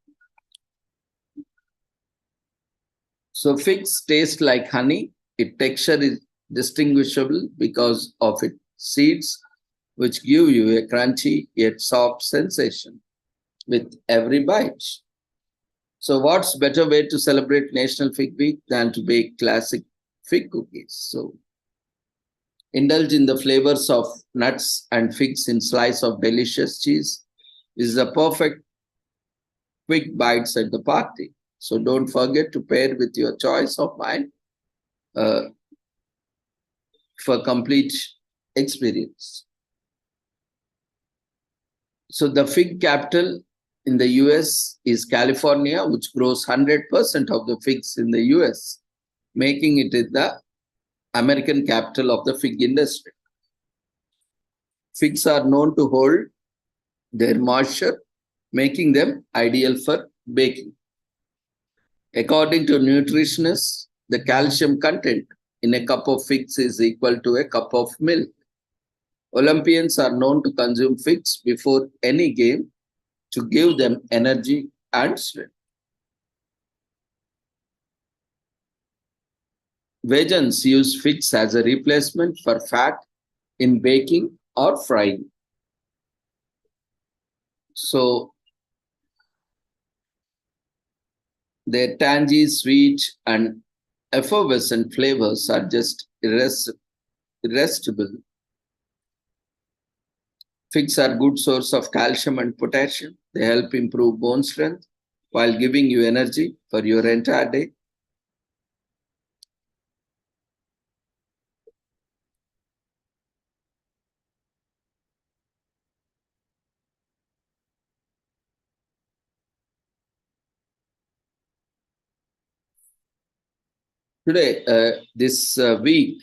So figs taste like honey. Its texture is distinguishable because of its seeds, which give you a crunchy yet soft sensation with every bite. So what's better way to celebrate National Fig Week than to bake classic fig cookies? So indulge in the flavors of nuts and figs in slice of delicious cheese. This is a perfect quick bites at the party. So don't forget to pair with your choice of wine for complete experience. So the fig capital in the US is California, which grows 100% of the figs in the US, making it the American capital of the fig industry. Figs are known to hold their moisture, making them ideal for baking. According to nutritionists, the calcium content in a cup of figs is equal to a cup of milk. Olympians are known to consume figs before any game to give them energy and strength. Vegans use figs as a replacement for fat in baking or frying. So their tangy, sweet, and effervescent flavors are just irresistible. Figs are good source of calcium and potassium. They help improve bone strength while giving you energy for your entire day. Today, this week,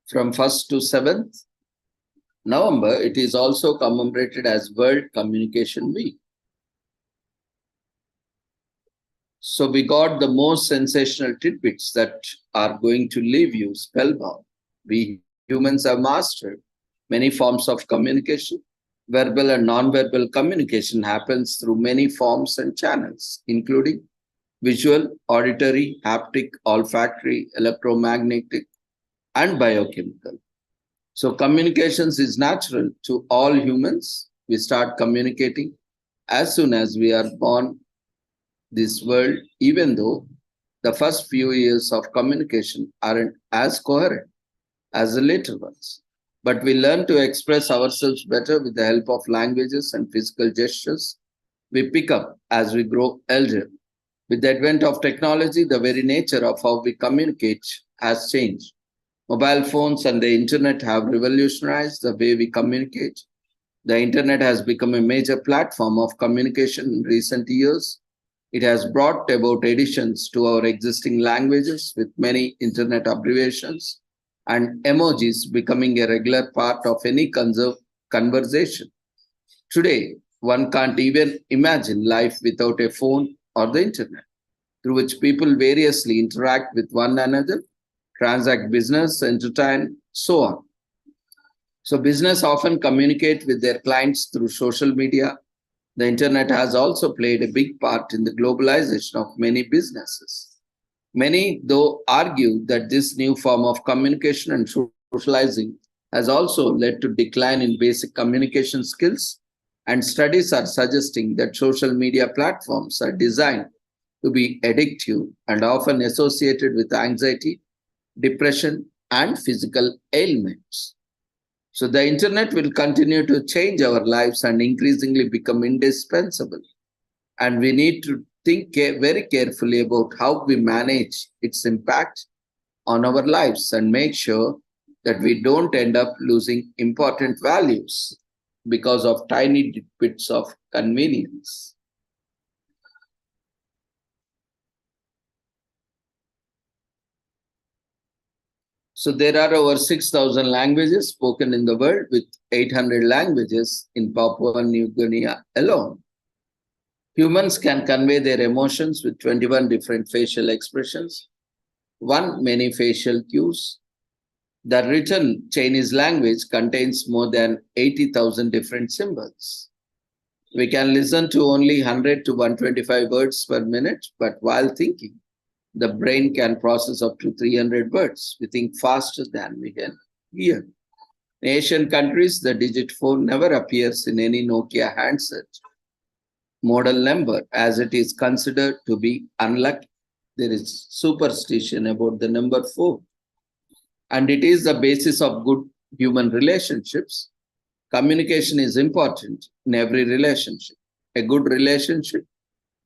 from 1st to 7th, November, it is also commemorated as World Communication Week. So we got the most sensational tidbits that are going to leave you spellbound. We humans have mastered many forms of communication. Verbal and non-verbal communication happens through many forms and channels, including visual, auditory, haptic, olfactory, electromagnetic, and biochemical. So communications is natural to all humans. We start communicating as soon as we are born this world, even though the first few years of communication aren't as coherent as the later ones. But we learn to express ourselves better with the help of languages and physical gestures we pick up as we grow elder. With the advent of technology, the very nature of how we communicate has changed. Mobile phones and the internet have revolutionized the way we communicate. The internet has become a major platform of communication in recent years. It has brought about additions to our existing languages with many internet abbreviations and emojis becoming a regular part of any conversation. Today, one can't even imagine life without a phone or the internet, through which people variously interact with one another, transact business, entertain, so on. So business often communicate with their clients through social media. The internet has also played a big part in the globalization of many businesses. Many, though, argue that this new form of communication and socializing has also led to decline in basic communication skills, and studies are suggesting that social media platforms are designed to be addictive and often associated with anxiety, depression, and physical ailments. So the internet will continue to change our lives and increasingly become indispensable. And we need to think very carefully about how we manage its impact on our lives and make sure that we don't end up losing important values because of tiny bits of convenience. So there are over 6,000 languages spoken in the world, with 800 languages in Papua New Guinea alone. Humans can convey their emotions with 21 different facial expressions, many facial cues. The written Chinese language contains more than 80,000 different symbols. We can listen to only 100 to 125 words per minute, but while thinking, the brain can process up to 300 words. We think faster than we can hear. In Asian countries, the digit 4 never appears in any Nokia handset model number, as it is considered to be unlucky. There is superstition about the number 4. And it is the basis of good human relationships. Communication is important in every relationship. A good relationship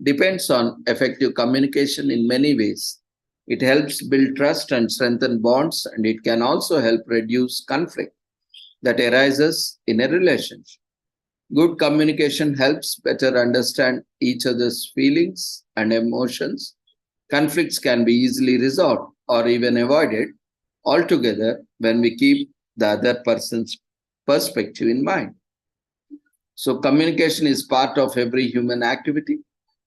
depends on effective communication in many ways. It helps build trust and strengthen bonds, and it can also help reduce conflict that arises in a relationship. Good communication helps better understand each other's feelings and emotions. Conflicts can be easily resolved or even avoided altogether when we keep the other person's perspective in mind. So communication is part of every human activity.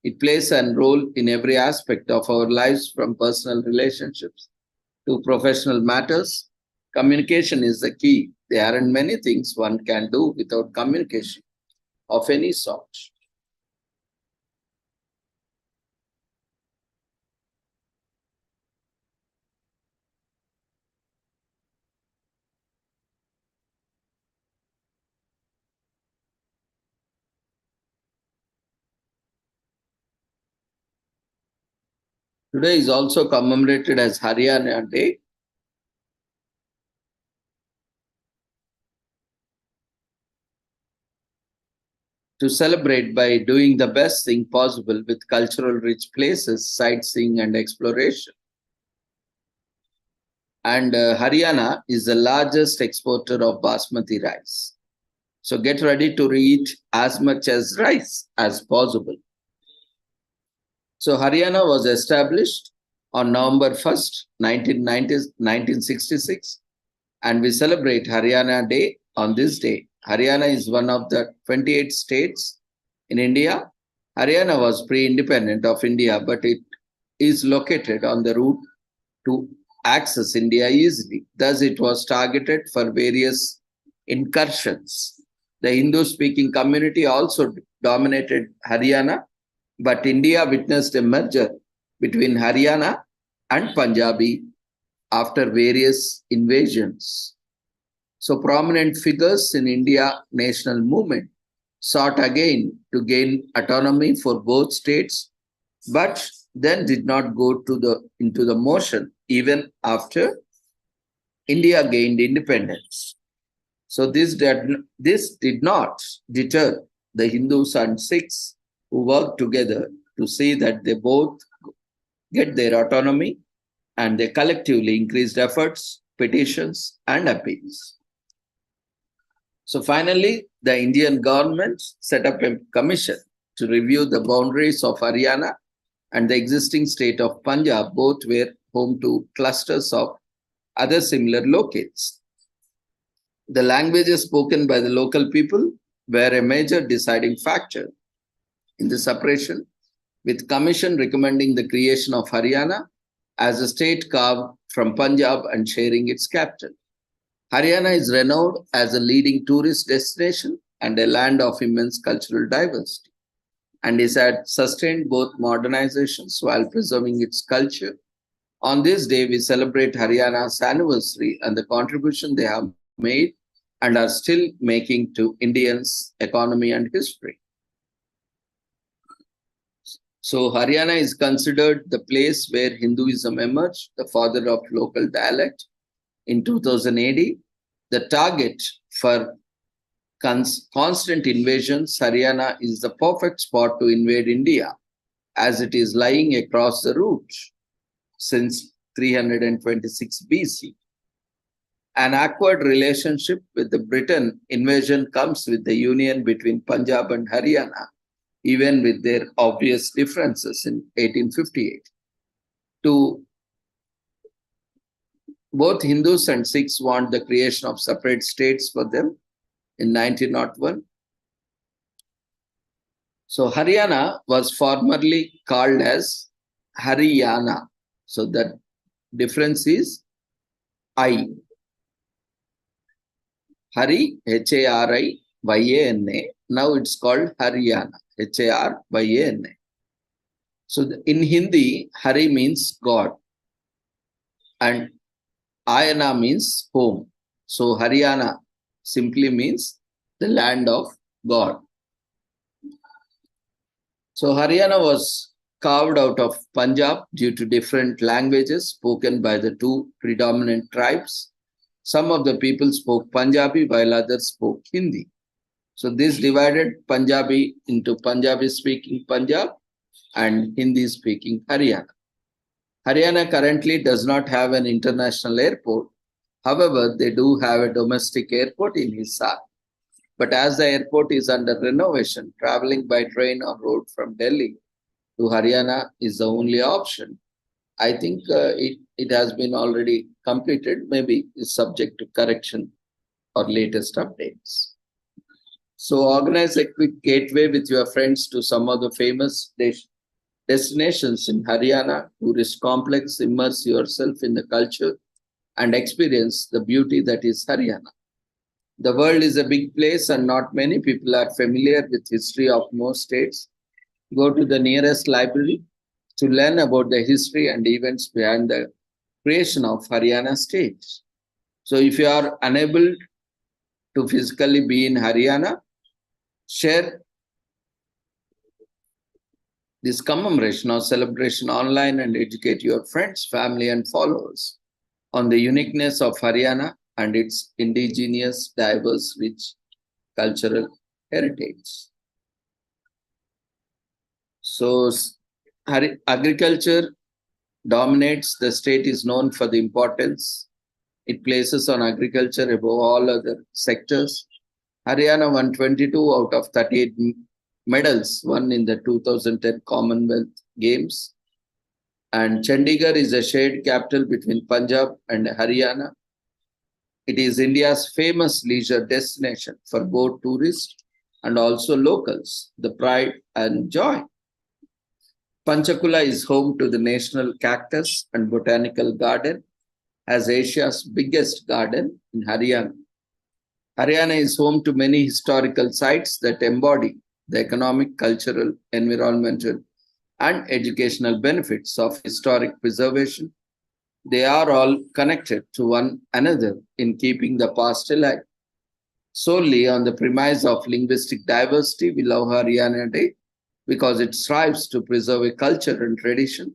It plays a role in every aspect of our lives, from personal relationships to professional matters. Communication is the key. There aren't many things one can do without communication of any sort. Today is also commemorated as Haryana Day. To celebrate by doing the best thing possible with cultural rich places, sightseeing and exploration. And Haryana is the largest exporter of basmati rice. So get ready to eat as much as rice as possible. So Haryana was established on November 1st, 1966, and we celebrate Haryana Day on this day. Haryana is one of the 28 states in India. Haryana was pre-independent of India, but it is located on the route to access India easily. Thus, it was targeted for various incursions. The Hindu-speaking community also dominated Haryana, but India witnessed a merger between Haryana and Punjabi after various invasions. So prominent figures in India national movement sought again to gain autonomy for both states, but then did not go into the motion even after India gained independence. So this did not deter the Hindus and Sikhs who worked together to see that they both get their autonomy, and they collectively increased efforts, petitions, and appeals. So finally, the Indian government set up a commission to review the boundaries of Haryana and the existing state of Punjab. Both were home to clusters of other similar locates. The languages spoken by the local people were a major deciding factor in the separation, with commission recommending the creation of Haryana as a state carved from Punjab and sharing its capital. Haryana is renowned as a leading tourist destination and a land of immense cultural diversity, and is had sustained both modernizations while preserving its culture. On this day, we celebrate Haryana's anniversary and the contribution they have made and are still making to Indians' economy and history. So Haryana is considered the place where Hinduism emerged, the father of local dialect. In 2000 AD, the target for constant invasions, Haryana is the perfect spot to invade India, as it is lying across the route since 326 BC. An awkward relationship with the Britain invasion comes with the union between Punjab and Haryana, even with their obvious differences in 1858. Both Hindus and Sikhs want the creation of separate states for them in 1901. So Haryana was formerly called as Haryana. So the difference is I. Hari, Haryana. Now it's called Haryana, Haryana. So in Hindi, Hari means God, and Ayana means home. So Haryana simply means the land of God. So Haryana was carved out of Punjab due to different languages spoken by the two predominant tribes. Some of the people spoke Punjabi while others spoke Hindi. So this divided Punjabi into Punjabi-speaking Punjab and Hindi-speaking Haryana. Haryana currently does not have an international airport. However, they do have a domestic airport in Hisar. But as the airport is under renovation, traveling by train or road from Delhi to Haryana is the only option. I think it has been already completed, maybe is subject to correction or latest updates. So organize a quick gateway with your friends to some of the famous destinations in Haryana, tourist complex, immerse yourself in the culture and experience the beauty that is Haryana. The world is a big place and not many people are familiar with history of most states. Go to the nearest library to learn about the history and events behind the creation of Haryana state. So if you are unable to physically be in Haryana, share this commemoration or celebration online and educate your friends, family, and followers on the uniqueness of Haryana and its indigenous, diverse, rich cultural heritage. So agriculture dominates. The state is known for the importance it places on agriculture above all other sectors. Haryana won 22 out of 38 medals won in the 2010 Commonwealth Games. And Chandigarh is a shared capital between Punjab and Haryana. It is India's famous leisure destination for both tourists and also locals, the pride and joy. Panchakula is home to the National Cactus and Botanical Garden as Asia's biggest garden in Haryana. Haryana is home to many historical sites that embody the economic, cultural, environmental, and educational benefits of historic preservation. They are all connected to one another in keeping the past alive. Solely on the premise of linguistic diversity, we love Haryana Day because it strives to preserve a culture and tradition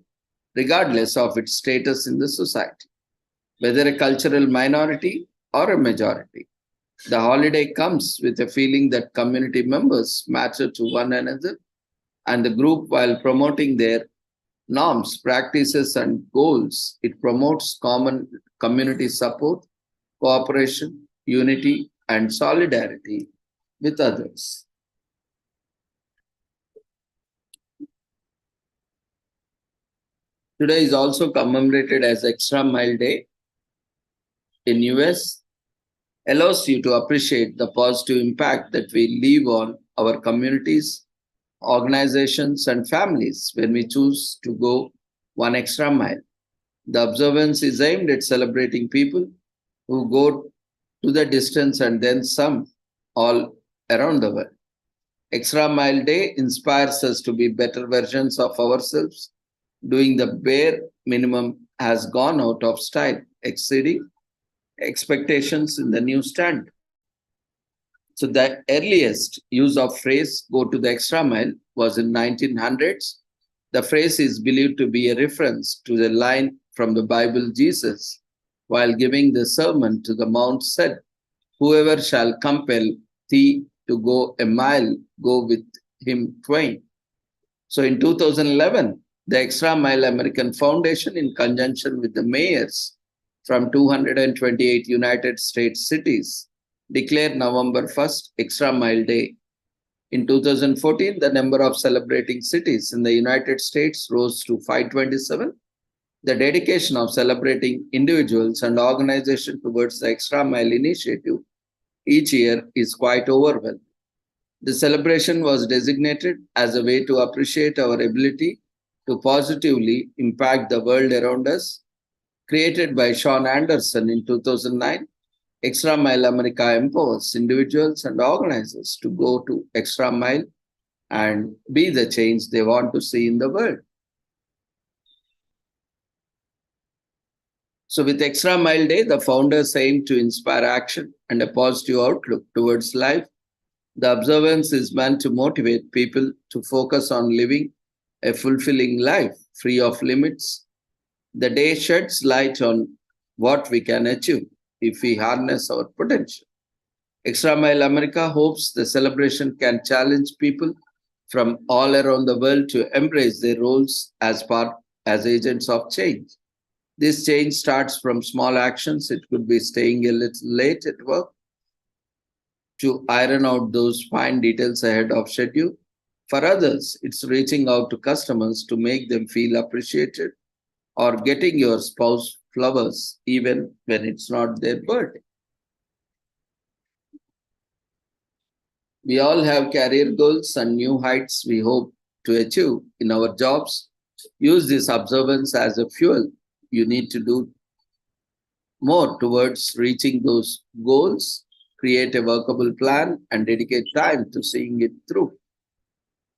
regardless of its status in the society, whether a cultural minority or a majority. The holiday comes with a feeling that community members matter to one another and the group while promoting their norms, practices, and goals. It promotes common community support, cooperation, unity, and solidarity with others. Today is also commemorated as Extra Mile Day in US, allows you to appreciate the positive impact that we leave on our communities, organizations, and families when we choose to go one extra mile. The observance is aimed at celebrating people who go to the distance and then some all around the world. Extra Mile Day inspires us to be better versions of ourselves. Doing the bare minimum has gone out of style, exceeding expectations in the new standard. So the earliest use of phrase "go to the extra mile" was in 1900s. The phrase is believed to be a reference to the line from the Bible Jesus, while giving the sermon to the Mount, said, "Whoever shall compel thee to go a mile, go with him twain." So in 2011, the Extra Mile American Foundation, in conjunction with the mayors from 228 United States cities, declared November 1st Extra Mile Day. In 2014, the number of celebrating cities in the United States rose to 527. The dedication of celebrating individuals and organizations towards the Extra Mile initiative each year is quite overwhelming. The celebration was designated as a way to appreciate our ability to positively impact the world around us. Created by Sean Anderson in 2009, Extra Mile America empowers individuals and organizers to go to extra mile and be the change they want to see in the world. So with Extra Mile Day, the founders aim to inspire action and a positive outlook towards life. The observance is meant to motivate people to focus on living a fulfilling life free of limits. The day sheds light on what we can achieve if we harness our potential. Extra Mile America hopes the celebration can challenge people from all around the world to embrace their roles as agents of change. This change starts from small actions. It could be staying a little late at work to iron out those fine details ahead of schedule. For others, it's reaching out to customers to make them feel appreciated, or getting your spouse flowers even when it's not their birthday. We all have career goals and new heights we hope to achieve in our jobs. Use this observance as a fuel. You need to do more towards reaching those goals, create a workable plan, and dedicate time to seeing it through.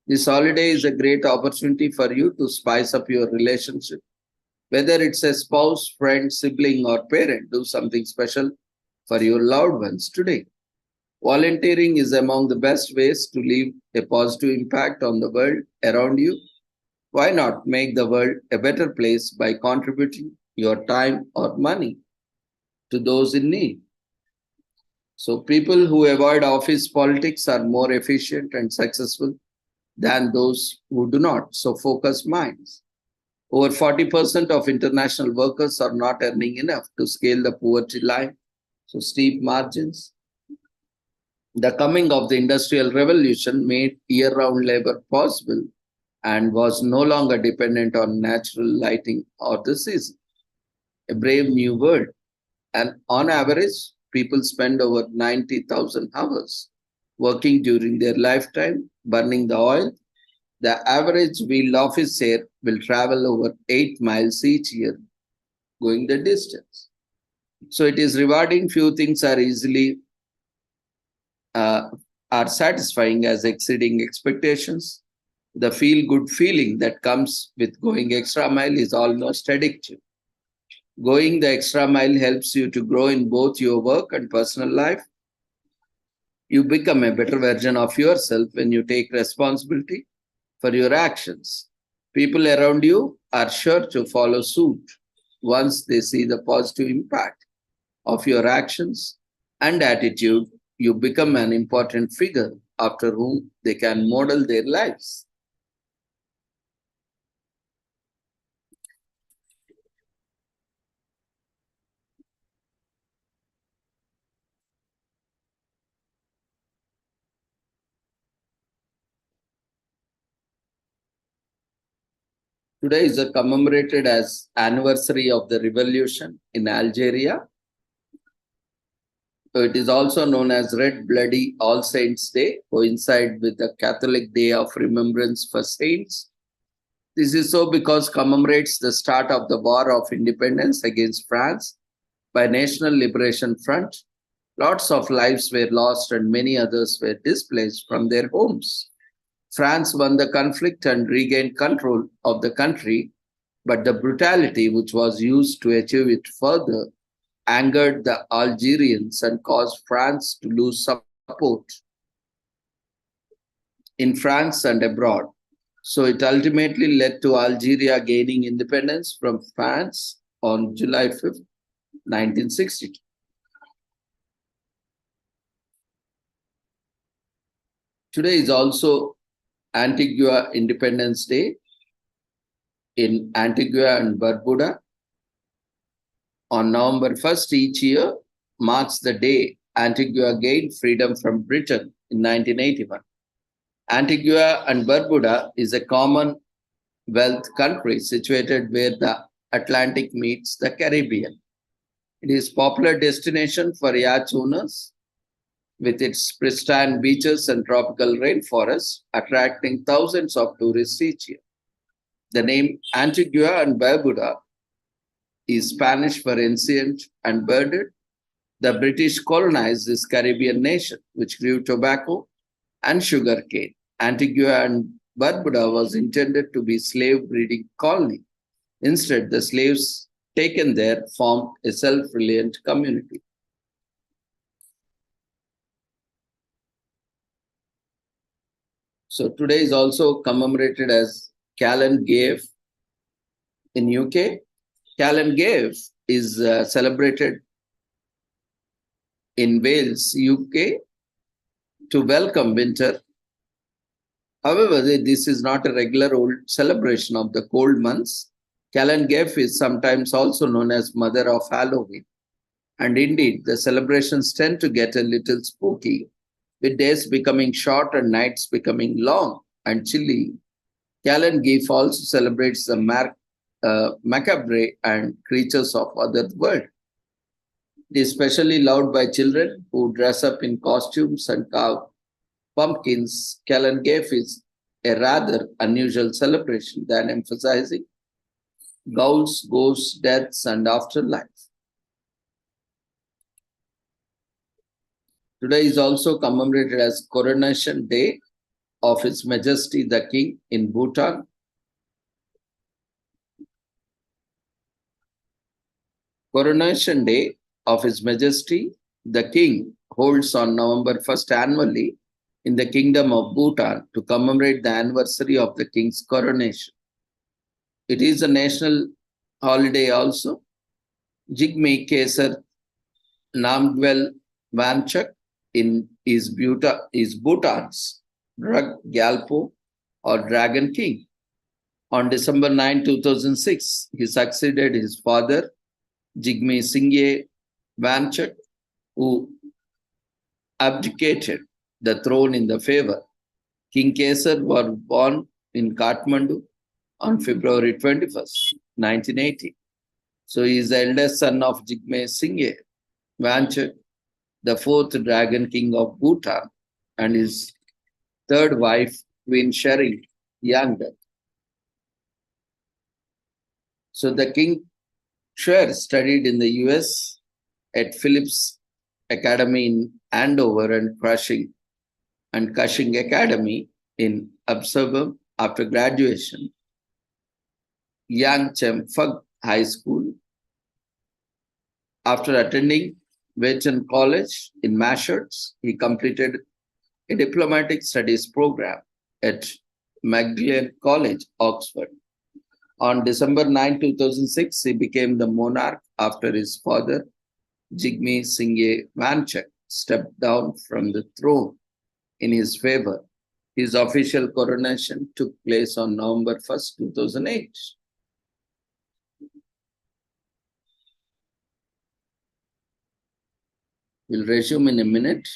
This holiday is a great opportunity for you to spice up your relationship. Whether it's a spouse, friend, sibling, or parent, do something special for your loved ones today. Volunteering is among the best ways to leave a positive impact on the world around you. Why not make the world a better place by contributing your time or money to those in need? So people who avoid office politics are more efficient and successful than those who do not. So focus minds. Over 40% of international workers are not earning enough to scale the poverty line. So steep margins. The coming of the Industrial Revolution made year-round labor possible and was no longer dependent on natural lighting or the season. A brave new world. And on average, people spend over 90,000 hours working during their lifetime, burning the oil. The average wheel officer will travel over 8 miles each year, going the distance. So it is rewarding. Few things are easily are satisfying as exceeding expectations. The feel good feeling that comes with going extra mile is almost addictive. Going the extra mile helps you to grow in both your work and personal life. You become a better version of yourself when you take responsibility for your actions. People around you are sure to follow suit once they see the positive impact of your actions and attitude. You become an important figure after whom they can model their lives. Today is commemorated as anniversary of the revolution in Algeria. It is also known as Red Bloody All Saints Day, coincide with the Catholic Day of Remembrance for Saints. This is so because commemorates the start of the War of Independence against France by National Liberation Front. Lots of lives were lost and many others were displaced from their homes. France won the conflict and regained control of the country, but the brutality which was used to achieve it further angered the Algerians and caused France to lose support in France and abroad. So it ultimately led to Algeria gaining independence from France on July 5th, 1962. Today is also Antigua Independence Day in Antigua and Barbuda. On November 1st each year marks the day Antigua gained freedom from Britain in 1981. Antigua and Barbuda is a Commonwealth country situated where the Atlantic meets the Caribbean. It is a popular destination for yacht owners with its pristine beaches and tropical rainforests, attracting thousands of tourists each year. The name Antigua and Barbuda is Spanish for ancient and birded. The British colonized this Caribbean nation, which grew tobacco and sugar cane. Antigua and Barbuda was intended to be slave breeding colony. Instead, the slaves taken there formed a self-reliant community. So today is also commemorated as Callan Gaef in UK. Callan Gaef is celebrated in Wales, UK, to welcome winter. However, this is not a regular old celebration of the cold months. Callan Gaef is sometimes also known as Mother of Halloween. And indeed, the celebrations tend to get a little spooky, with days becoming short and nights becoming long and chilly. Callan Gaef also celebrates the macabre and creatures of other world. It is especially loved by children who dress up in costumes and carve pumpkins. Callan Gaef is a rather unusual celebration than emphasizing ghouls, ghosts, deaths, and afterlife. Today is also commemorated as Coronation Day of His Majesty the King in Bhutan. Coronation Day of His Majesty the King holds on November 1st annually in the Kingdom of Bhutan to commemorate the anniversary of the King's coronation. It is a national holiday also. Jigme Kesar Namgyel Wangchuk is Bhutan's drug Gyalpo or Dragon King. On December 9, 2006, he succeeded his father, Jigme Singye Wangchuk, who abdicated the throne in the favor. King Kesar was born in Kathmandu on February 21st, 1980. So he is the eldest son of Jigme Singye Wangchuk the fourth Dragon King of Bhutan, and his third wife, Queen Sheri Yangda. So the King Sher studied in the US at Phillips Academy in Andover and Cushing Academy in Amsterdam. After graduation, Yang Chem Phug High School. After attending Wheaton College in Massachusetts, he completed a diplomatic studies program at Magdalen College, Oxford. On December 9, 2006, he became the monarch after his father, Jigme Singye Wanchak, stepped down from the throne in his favor. His official coronation took place on November 1st, 2008. We'll resume in a minute.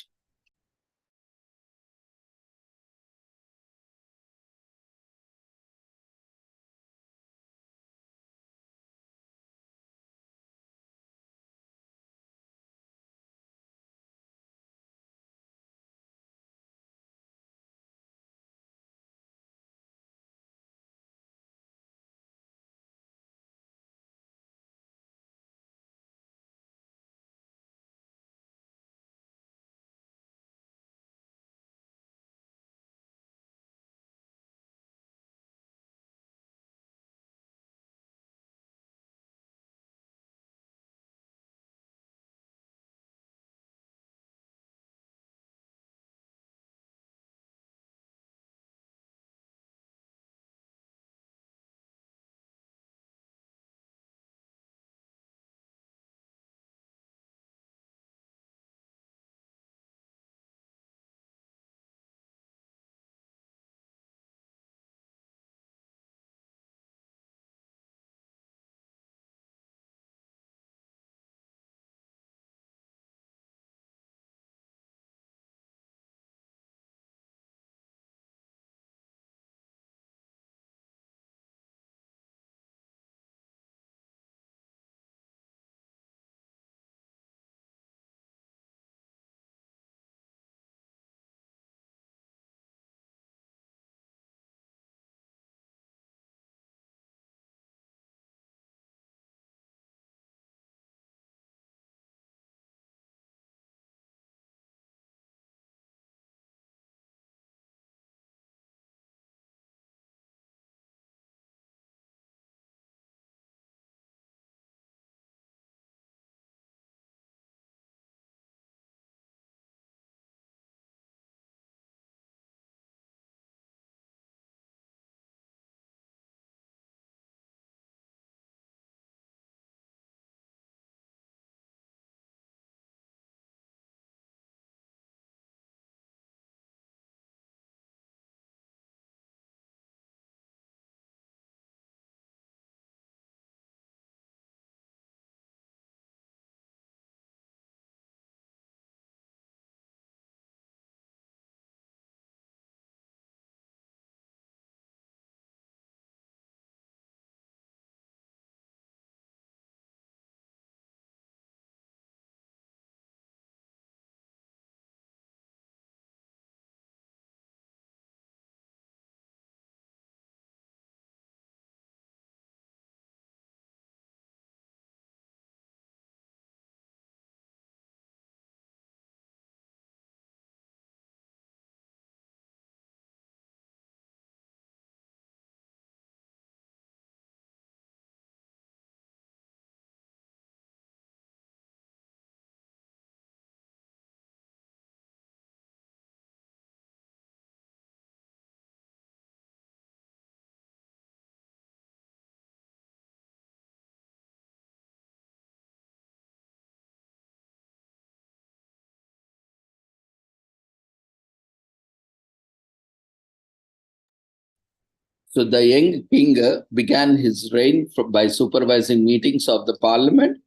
So the young king began his reign by supervising meetings of the parliament,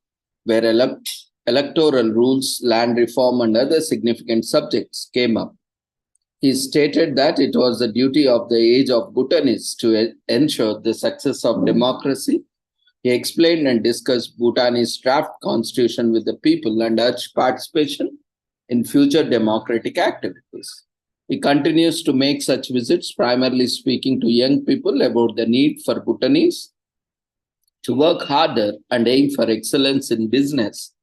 where electoral rules, land reform, and other significant subjects came up. He stated that it was the duty of the age of Bhutanese to ensure the success of democracy. He explained and discussed Bhutanese draft constitution with the people and urged participation in future democratic activities. He continues to make such visits, primarily speaking to young people about the need for Bhutanese to work harder and aim for excellence in business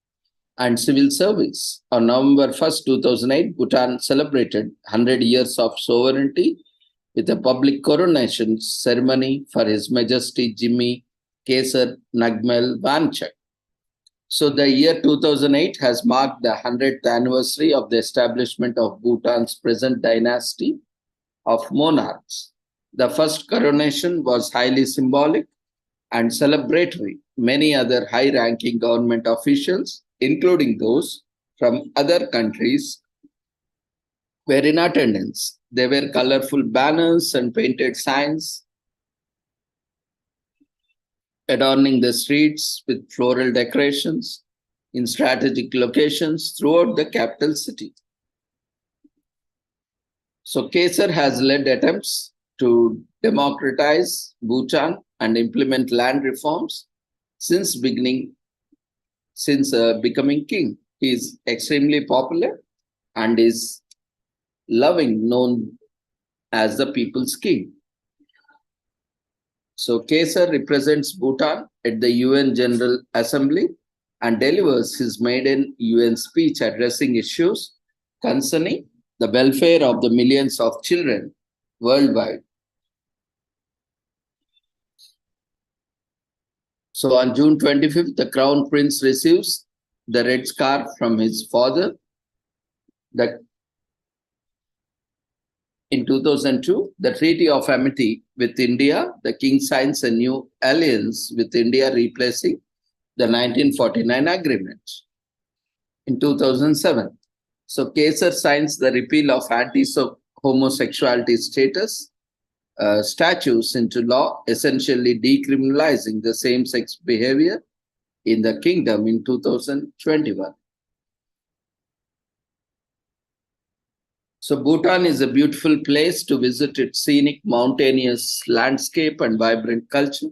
and civil service. On November 1st, 2008, Bhutan celebrated 100 years of sovereignty with a public coronation ceremony for His Majesty Jimmy Kesar Nagmel Wanchak. So the year 2008 has marked the 100th anniversary of the establishment of Bhutan's present dynasty of monarchs. The first coronation was highly symbolic and celebratory. Many other high-ranking government officials, including those from other countries, were in attendance. There were colorful banners and painted signs adorning the streets with floral decorations in strategic locations throughout the capital city. So Kesar has led attempts to democratize Bhutan and implement land reforms since becoming king. He is extremely popular and is known as the People's King. So Kesar represents Bhutan at the UN General Assembly and delivers his maiden UN speech addressing issues concerning the welfare of the millions of children worldwide. So on June 25th, the Crown Prince receives the red scarf from his father. In 2002, the Treaty of Amity with India, the king signs a new alliance with India, replacing the 1949 agreement. In 2007, so Kesar signs the repeal of anti-homosexuality statutes into law, essentially decriminalizing the same-sex behavior in the kingdom in 2021. So Bhutan is a beautiful place to visit. Its scenic, mountainous landscape and vibrant culture.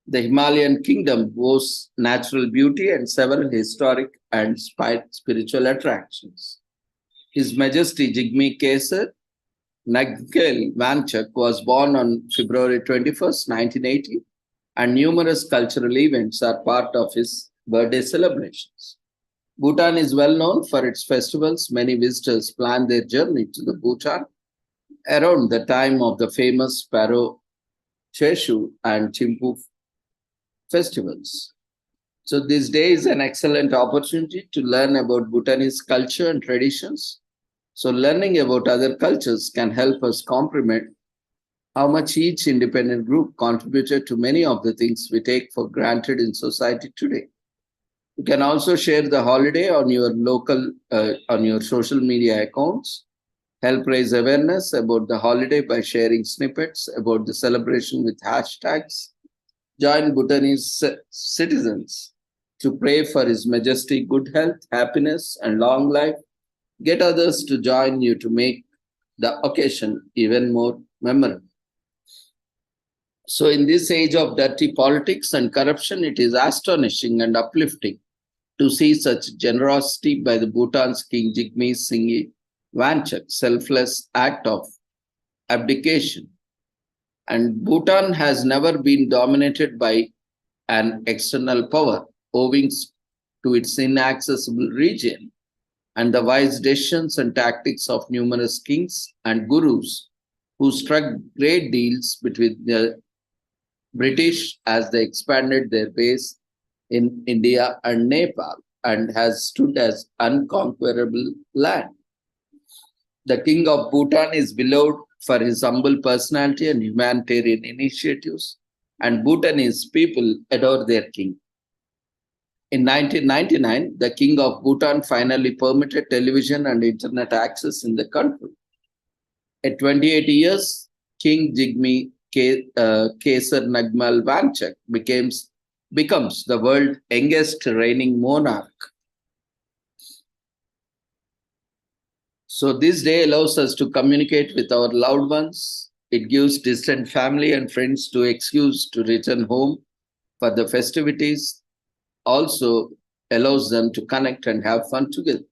The Himalayan kingdom boasts natural beauty and several historic and spiritual attractions. His Majesty Jigme Kesar Nagmel Wanchak was born on February 21st, 1980, and numerous cultural events are part of his birthday celebrations. Bhutan is well known for its festivals. Many visitors plan their journey to the Bhutan around the time of the famous Paro Cheshu and Chimpu festivals. So this day is an excellent opportunity to learn about Bhutanese culture and traditions. So learning about other cultures can help us comprehend how much each independent group contributed to many of the things we take for granted in society today. You can also share the holiday on your social media accounts. Help raise awareness about the holiday by sharing snippets about the celebration with hashtags. Join Bhutanese citizens to pray for His Majesty good health, happiness, and long life. Get others to join you to make the occasion even more memorable. So in this age of dirty politics and corruption, it is astonishing and uplifting to see such generosity by the Bhutan's King Jigme Singye Wanchak, selfless act of abdication. And Bhutan has never been dominated by an external power, owing to its inaccessible region and the wise decisions and tactics of numerous kings and gurus who struck great deals between the British as they expanded their base in India and Nepal, and has stood as unconquerable land. The King of Bhutan is beloved for his humble personality and humanitarian initiatives, and Bhutanese people adore their king. In 1999, the King of Bhutan finally permitted television and internet access in the country. At 28 years, King Jigme Kesar Nagmel Wanchak becomes the world's youngest reigning monarch. So this day allows us to communicate with our loved ones. It gives distant family and friends to excuse to return home for the festivities. Also allows them to connect and have fun together.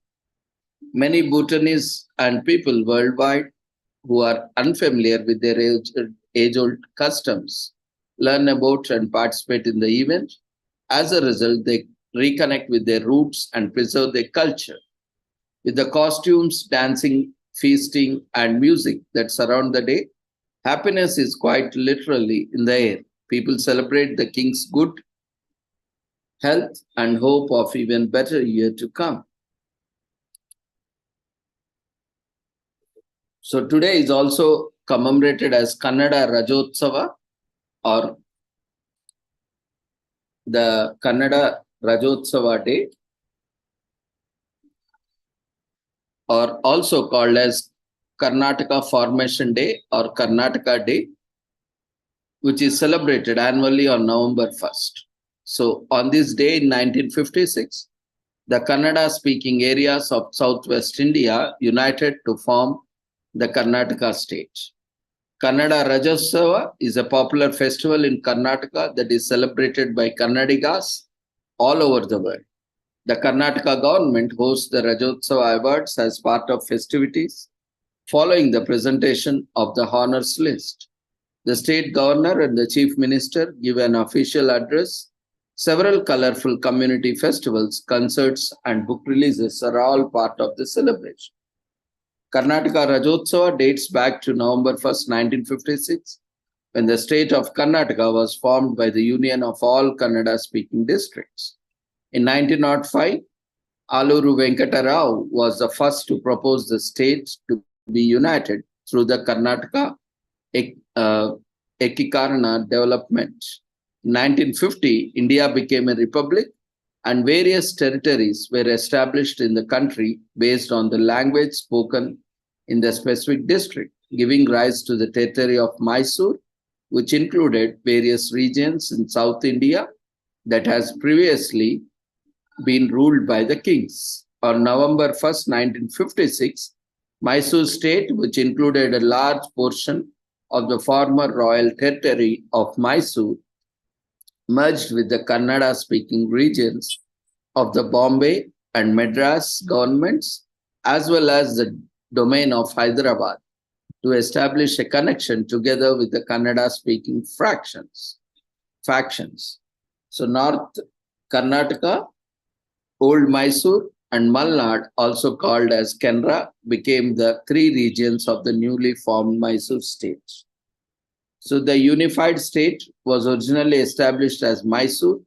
Many Bhutanese and people worldwide who are unfamiliar with their age-old customs learn about and participate in the event. As a result, they reconnect with their roots and preserve their culture. With the costumes, dancing, feasting, and music that surround the day, happiness is quite literally in the air. People celebrate the king's good health and hope of even better year to come. So today is also commemorated as Kannada Rajotsava, or the Kannada Rajotsava Day, or also called as Karnataka Formation Day or Karnataka Day, which is celebrated annually on November 1st. So on this day in 1956, the Kannada-speaking areas of Southwest India united to form the Karnataka state. Kannada Rajotsava is a popular festival in Karnataka that is celebrated by Kannadigas all over the world. The Karnataka government hosts the Rajotsava Awards as part of festivities following the presentation of the honors list. The state governor and the chief minister give an official address. Several colorful community festivals, concerts, and book releases are all part of the celebration. Karnataka Rajotsava dates back to November 1st, 1956, when the state of Karnataka was formed by the union of all Kannada-speaking districts. In 1905, Aluru Venkata Rao was the first to propose the state to be united through the Karnataka Ekikarana development. In 1950, India became a republic and various territories were established in the country based on the language spoken in the specific district, giving rise to the territory of Mysore, which included various regions in South India that has previously been ruled by the kings. On November 1st, 1956, Mysore state, which included a large portion of the former royal territory of Mysore, merged with the Kannada-speaking regions of the Bombay and Madras governments, as well as the domain of Hyderabad, to establish a connection together with the Kannada-speaking factions. So North Karnataka, Old Mysore, and Malnad, also called as Kenra, became the three regions of the newly formed Mysore state. So the unified state was originally established as Mysore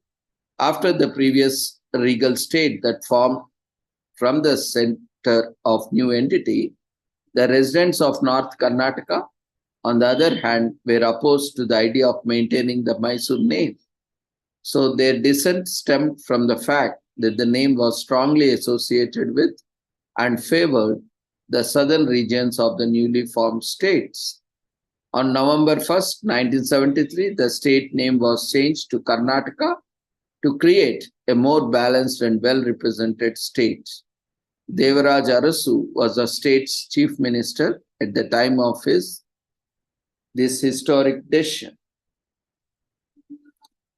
after the previous regal state that formed from the center of new entity. The residents of North Karnataka, on the other hand, were opposed to the idea of maintaining the Mysore name. So their dissent stemmed from the fact that the name was strongly associated with and favored the southern regions of the newly formed states. On November 1st, 1973, the state name was changed to Karnataka to create a more balanced and well-represented state. Devaraj Arasu was the state's chief minister at the time of this historic decision.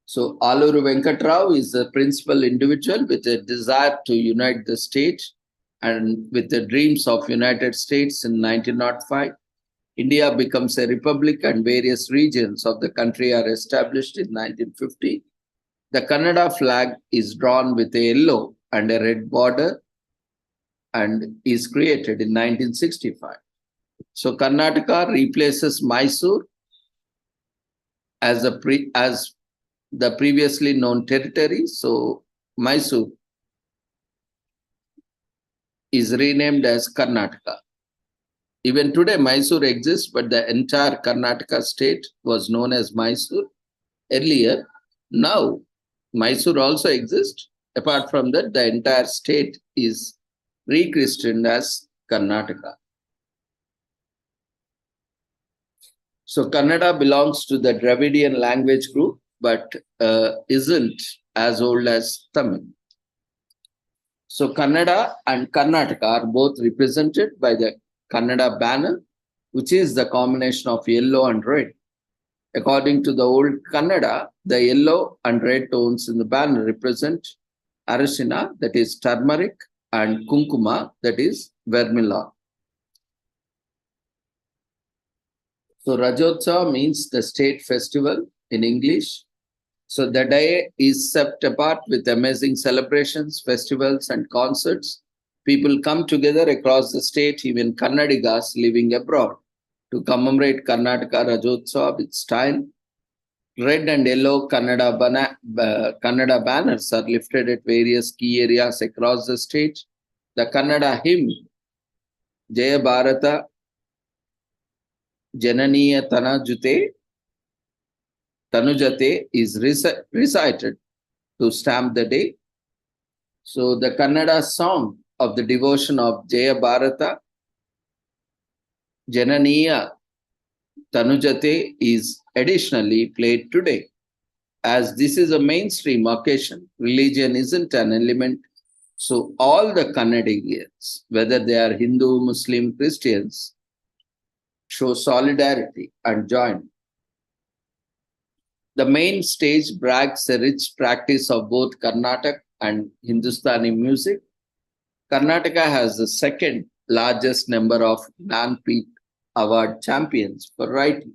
So Aluru Venkatrao is the principal individual with a desire to unite the state and with the dreams of United States in 1905. India becomes a republic and various regions of the country are established in 1950. The Kannada flag is drawn with a yellow and a red border and is created in 1965. So Karnataka replaces Mysore as the previously known territory. So Mysore is renamed as Karnataka. Even today, Mysore exists, but the entire Karnataka state was known as Mysore earlier. Now, Mysore also exists. Apart from that, the entire state is rechristened as Karnataka. So, Kannada belongs to the Dravidian language group, but isn't as old as Tamil. So, Kannada and Karnataka are both represented by the Kannada banner, which is the combination of yellow and red. According to the old Kannada, the yellow and red tones in the banner represent Arashina, that is turmeric, and Kunkuma, that is Vermilla. So Rajotsav means the state festival in English. So the day is set apart with amazing celebrations, festivals, and concerts. People come together across the state, even Kannadigas living abroad, to commemorate Karnataka Rajotsav with style. Red and yellow Kannada banners are lifted at various key areas across the state. The Kannada hymn, Jaya Bharata Jananiya Tanujate is recited to stamp the day. So the Kannada song of the devotion of Jaya Bharata Jananiya Tanujate is additionally played today. As this is a mainstream occasion, religion isn't an element. So all the Kannadigas, whether they are Hindu, Muslim, Christians, show solidarity and join. The main stage brags a rich practice of both Carnatic and Hindustani music. Karnataka has the second largest number of Jnanpith Award champions for writing.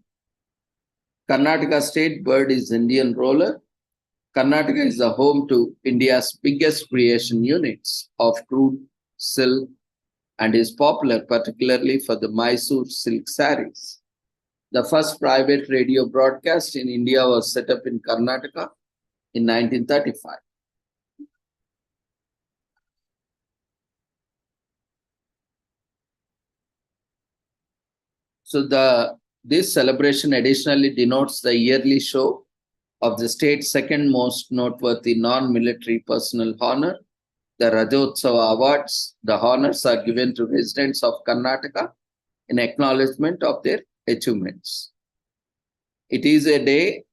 Karnataka state bird is Indian roller. Karnataka is the home to India's biggest creation units of crude silk and is popular particularly for the Mysore silk sarees. The first private radio broadcast in India was set up in Karnataka in 1935. So this celebration additionally denotes the yearly show of the state's second most noteworthy non-military personal honor, the Rajotsava Awards. The honors are given to residents of Karnataka in acknowledgement of their achievements. It is a day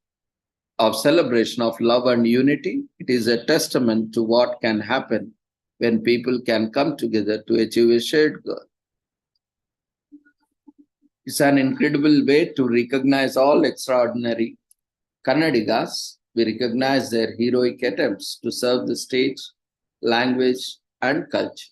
of celebration of love and unity. It is a testament to what can happen when people can come together to achieve a shared goal. It's an incredible way to recognize all extraordinary Kannadigas. We recognize their heroic attempts to serve the state, language, and culture.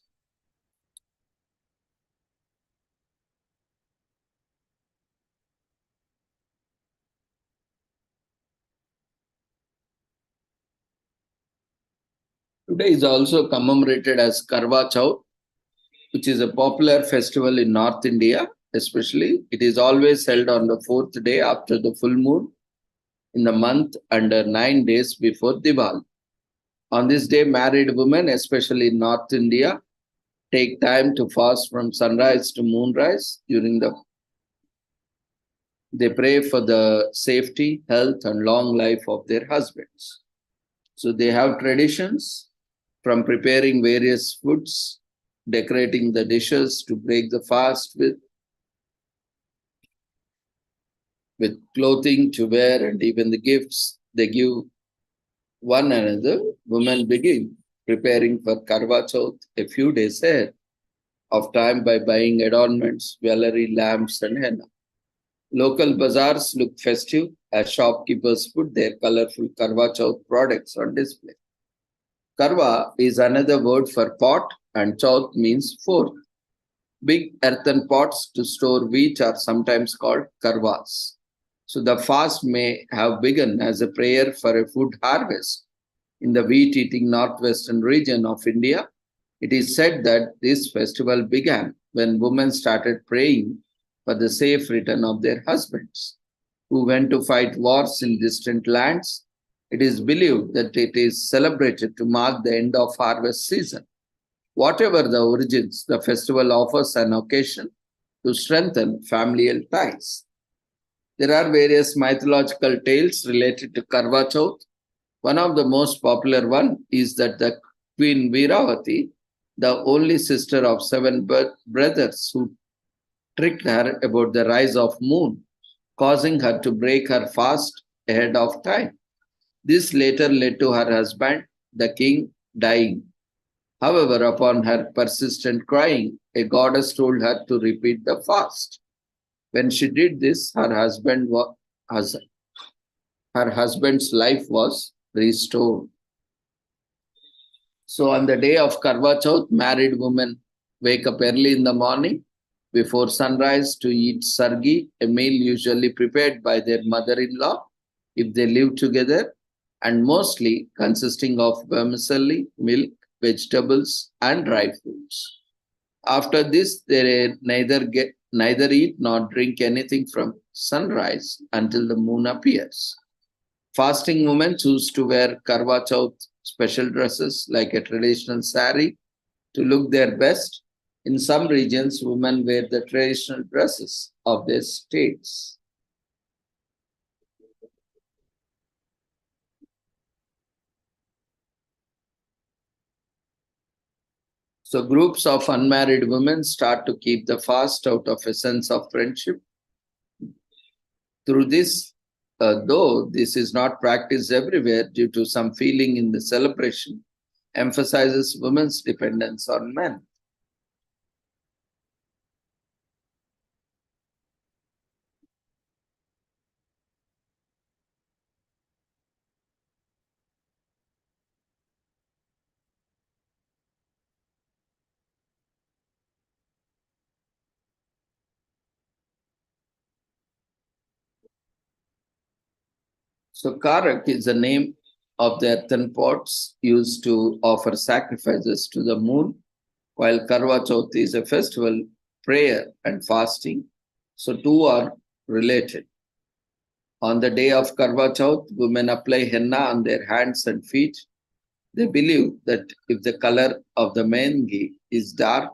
Today is also commemorated as Karva Chauth, which is a popular festival in North India, especially. It is always held on the fourth day after the full moon in the month and 9 days before Diwali. On this day, married women, especially in North India, take time to fast from sunrise to moonrise. They pray for the safety, health, and long life of their husbands. So they have traditions from preparing various foods, decorating the dishes to break the fast with clothing to wear, and even the gifts they give one another. Women begin preparing for Karva Chauth a few days ahead of time by buying adornments, jewelry, lamps, and henna. Local bazaars look festive as shopkeepers put their colorful Karva Chauth products on display. Karva is another word for pot, and Chauth means fourth. Big earthen pots to store wheat are sometimes called karvas. So the fast may have begun as a prayer for a food harvest. In the wheat-eating northwestern region of India, it is said that this festival began when women started praying for the safe return of their husbands who went to fight wars in distant lands. It is believed that it is celebrated to mark the end of harvest season. Whatever the origins, the festival offers an occasion to strengthen familial ties. There are various mythological tales related to Karva Chauth. One of the most popular one is that the Queen Veeravati, the only sister of 7 brothers who tricked her about the rise of moon, causing her to break her fast ahead of time. This later led to her husband, the king, dying. However, upon her persistent crying, a goddess told her to repeat the fast. When she did this, her husband's life was restored. So on the day of Karva Chauth, married women wake up early in the morning before sunrise to eat sargi, a meal usually prepared by their mother-in-law if they live together, and mostly consisting of vermicelli, milk, vegetables, and dry fruits. After this, they neither eat nor drink anything from sunrise until the moon appears. Fasting women choose to wear Karwa Chauth special dresses like a traditional sari to look their best. In some regions, women wear the traditional dresses of their states. So, groups of unmarried women start to keep the fast out of a sense of friendship. Through this, though this is not practiced everywhere due to some feeling in the celebration, emphasizes women's dependence on men. So Karak is the name of the earthen pots used to offer sacrifices to the moon, while Karwa Chauth is a festival, prayer and fasting. So two are related. On the day of Karwa Chauth, women apply henna on their hands and feet. They believe that if the color of the mehengi is dark,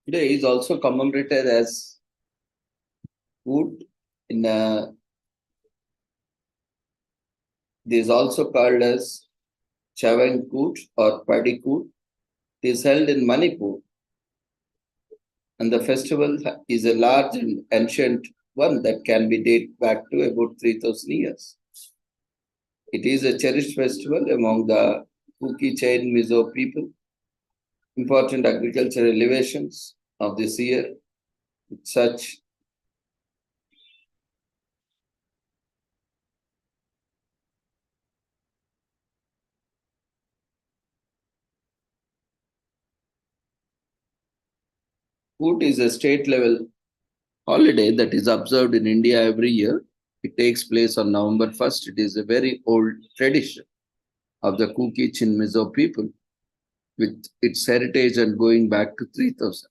Today is also commemorated as Wood in this is also called as Chavankoot or Padikoot. It is held in Manipur, and the festival is a large and ancient one that can be dated back to about 3,000 years. It is a cherished festival among the Kuki Chain Mizo people. Important agricultural elevations of this year, such Hoot is a state level holiday that is observed in India every year. It takes place on November 1st. It is a very old tradition of the Kuki Chin Mizo people with its heritage and going back to 3000.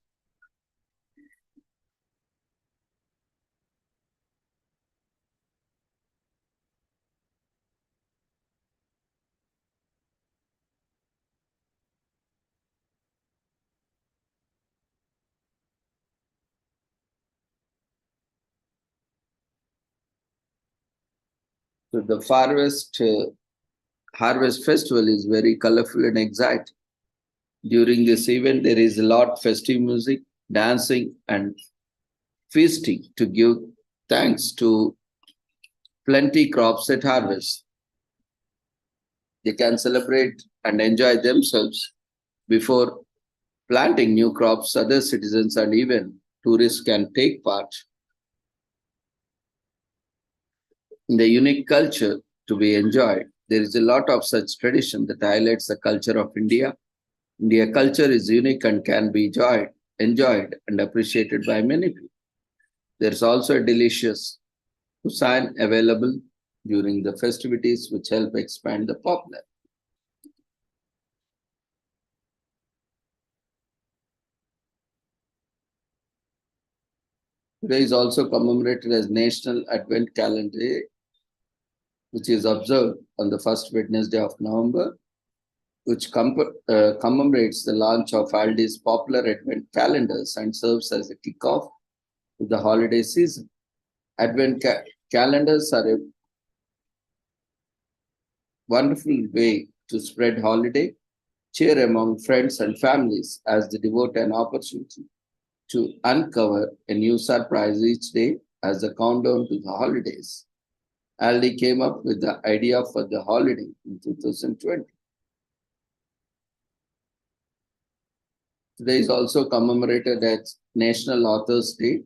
So the harvest festival is very colorful and exciting. During this event, there is a lot festive music, dancing, and feasting to give thanks to plenty crops at harvest. They can celebrate and enjoy themselves before planting new crops. Other citizens and even tourists can take part in the unique culture to be enjoyed. There is a lot of such tradition that highlights the culture of India. India culture is unique and can be enjoyed and appreciated by many people. There's also a delicious cuisine available during the festivities which help expand the popularity. Today is also commemorated as National Advent Calendar Day, which is observed on the first Wednesday of November, which commemorates the launch of Aldi's popular Advent calendars and serves as a kickoff to the holiday season. Advent calendars are a wonderful way to spread holiday cheer among friends and families as they devote an opportunity to uncover a new surprise each day as a countdown to the holidays. Aldi came up with the idea for the holiday in 2020. Today is also commemorated as National Authors Day.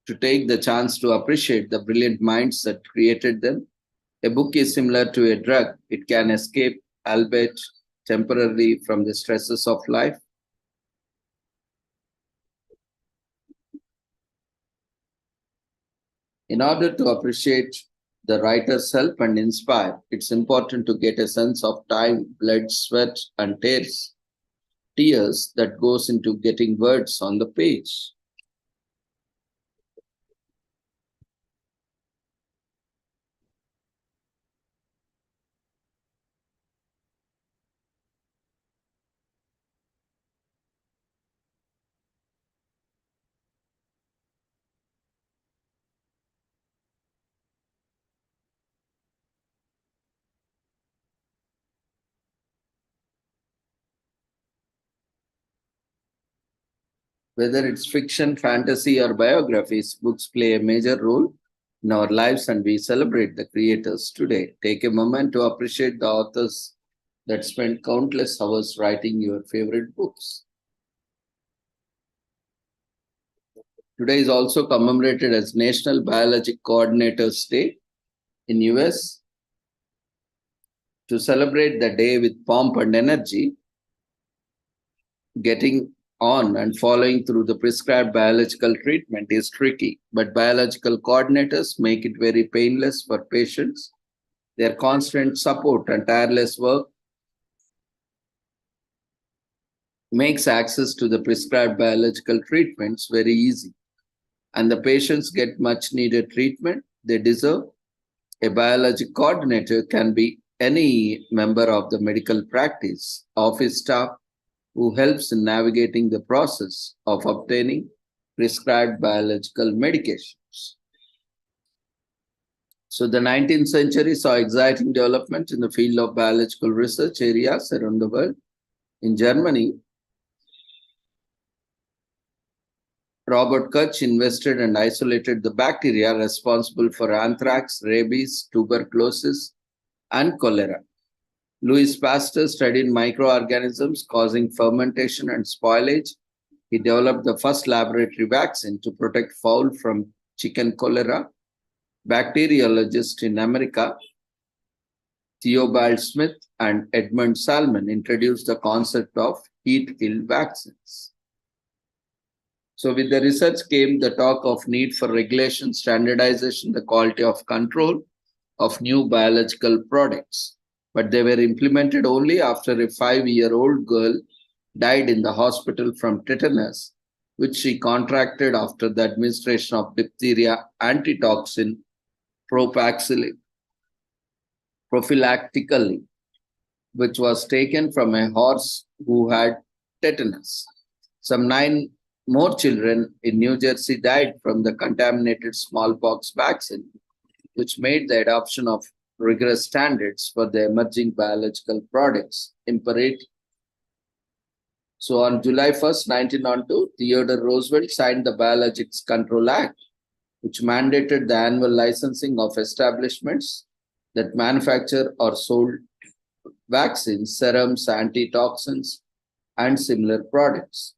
To take the chance to appreciate the brilliant minds that created them. A book is similar to a drug. It can escape, albeit temporarily, from the stresses of life. In order to appreciate the writer's help and inspire, it's important to get a sense of time, blood, sweat, and tears that goes into getting words on the page. Whether it's fiction, fantasy, or biographies, books play a major role in our lives and we celebrate the creators today. Take a moment to appreciate the authors that spent countless hours writing your favorite books. Today is also commemorated as National Biologic Coordinators Day in US. To celebrate the day with pomp and energy, getting on and following through the prescribed biological treatment is tricky, but biological coordinators make it very painless for patients. Their constant support and tireless work makes access to the prescribed biological treatments very easy. And the patients get much needed treatment they deserve. A biologic coordinator can be any member of the medical practice, office staff, who helps in navigating the process of obtaining prescribed biological medications. So the 19th century saw exciting development in the field of biological research areas around the world. In Germany, Robert Koch invested and isolated the bacteria responsible for anthrax, rabies, tuberculosis, and cholera. Louis Pasteur studied microorganisms causing fermentation and spoilage. He developed the first laboratory vaccine to protect fowl from chicken cholera. Bacteriologists in America, Theobald Smith and Edmund Salmon, introduced the concept of heat-killed vaccines. So with the research came the talk of need for regulation, standardization, the quality of control of new biological products. But they were implemented only after a 5-year-old girl died in the hospital from tetanus, which she contracted after the administration of diphtheria antitoxin prophylactically, which was taken from a horse who had tetanus. Some 9 more children in New Jersey died from the contaminated smallpox vaccine, which made the adoption of rigorous standards for the emerging biological products imperative. So on July 1st, 1902, Theodore Roosevelt signed the Biologics Control Act, which mandated the annual licensing of establishments that manufacture or sold vaccines, serums, antitoxins, and similar products.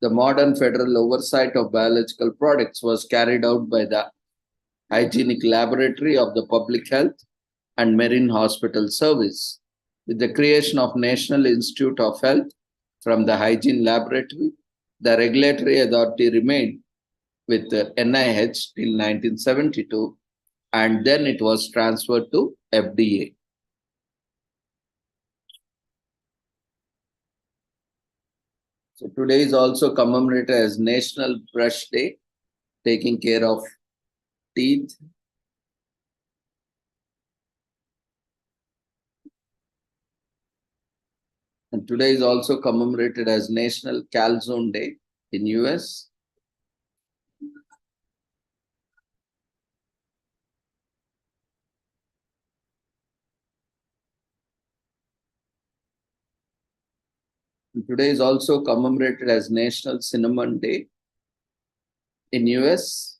The modern federal oversight of biological products was carried out by the Hygienic Laboratory of the Public Health and Marine Hospital Service. With the creation of National Institute of Health from the Hygiene Laboratory, the regulatory authority remained with the NIH till 1972, and then it was transferred to FDA. So today is also commemorated as National Brush Day, taking care of teeth. And today is also commemorated as National Calzone Day in US. And today is also commemorated as National Cinnamon Day in US.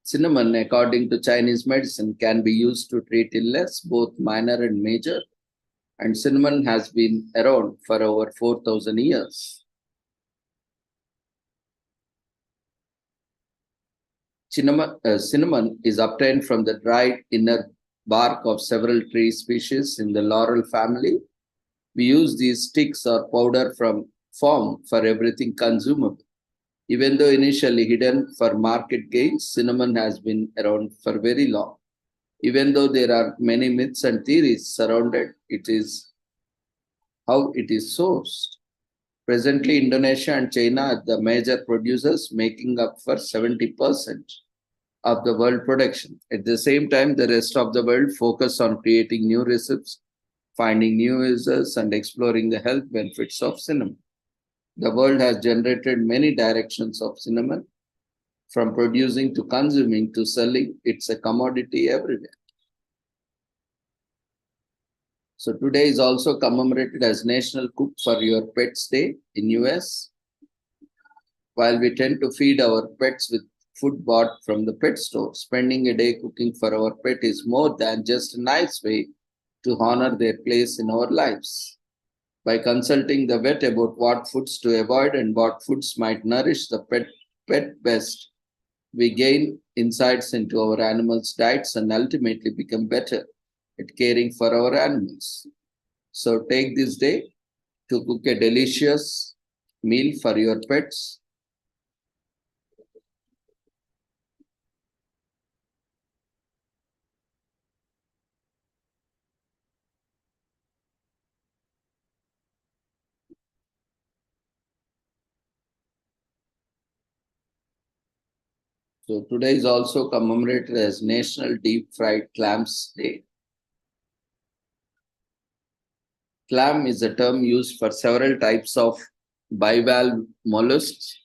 Cinnamon, according to Chinese medicine, can be used to treat illness, both minor and major. And cinnamon has been around for over 4,000 years. Cinnamon is obtained from the dried inner bark of several tree species in the laurel family. We use these sticks or powder from form for everything consumable. Even though initially hidden for market gains, cinnamon has been around for very long. Even though there are many myths and theories surrounded, it is how it is sourced. Presently, Indonesia and China are the major producers, making up for 70% of the world production. At the same time, the rest of the world focus on creating new recipes, finding new users, and exploring the health benefits of cinnamon. The world has generated many directions of cinnamon, from producing to consuming to selling. It's a commodity everywhere. So today is also commemorated as National Cook for Your Pets Day in US. While we tend to feed our pets with food bought from the pet store, spending a day cooking for our pet is more than just a nice way to honor their place in our lives. By consulting the vet about what foods to avoid and what foods might nourish the pet best, we gain insights into our animals' diets and ultimately become better at caring for our animals. So take this day to cook a delicious meal for your pets. So today is also commemorated as National Deep Fried Clams Day. Clam is a term used for several types of bivalve mollusks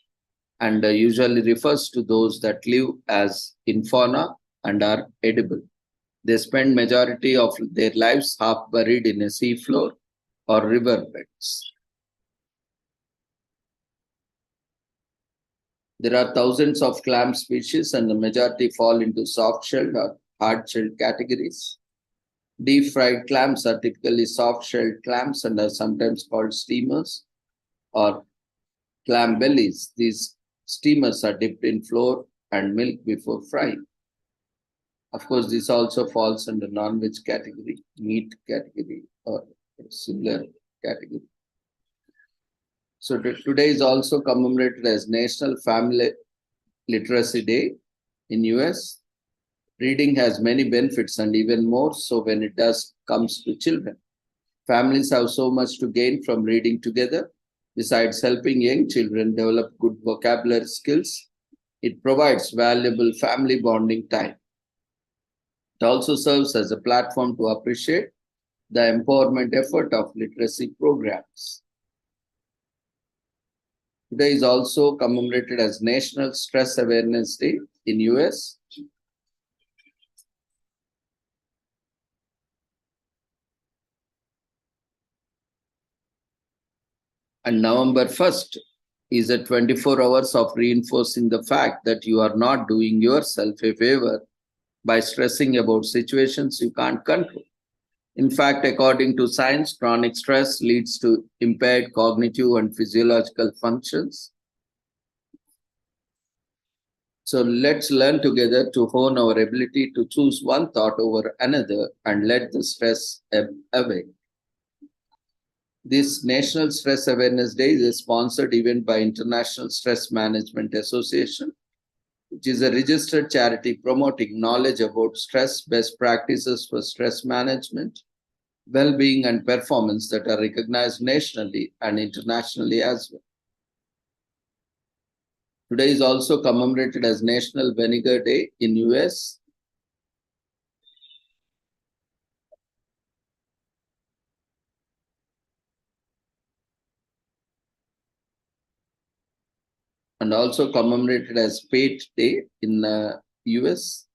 and usually refers to those that live as in fauna and are edible. They spend majority of their lives half buried in a seafloor or river beds. There are thousands of clam species and the majority fall into soft-shelled or hard-shelled categories. Deep-fried clams are typically soft-shelled clams and are sometimes called steamers or clam bellies. These steamers are dipped in flour and milk before frying. Of course, this also falls under non-veg category, meat category, or similar category. So today is also commemorated as National Family Literacy Day in US. Reading has many benefits and even more so when it comes to children. Families have so much to gain from reading together. Besides helping young children develop good vocabulary skills, it provides valuable family bonding time. It also serves as a platform to appreciate the empowerment effort of literacy programs. Today is also commemorated as National Stress Awareness Day in US. And November 1st is a 24 hours of reinforcing the fact that you are not doing yourself a favor by stressing about situations you can't control. In fact, according to science, chronic stress leads to impaired cognitive and physiological functions. So let's learn together to hone our ability to choose one thought over another and let the stress ebb away. This National Stress Awareness Day is a sponsored event by International Stress Management Association, which is a registered charity promoting knowledge about stress, best practices for stress management, well-being, and performance that are recognized nationally and internationally as well. Today is also commemorated as National Vinegar Day in US. And also commemorated as Pate Day in US.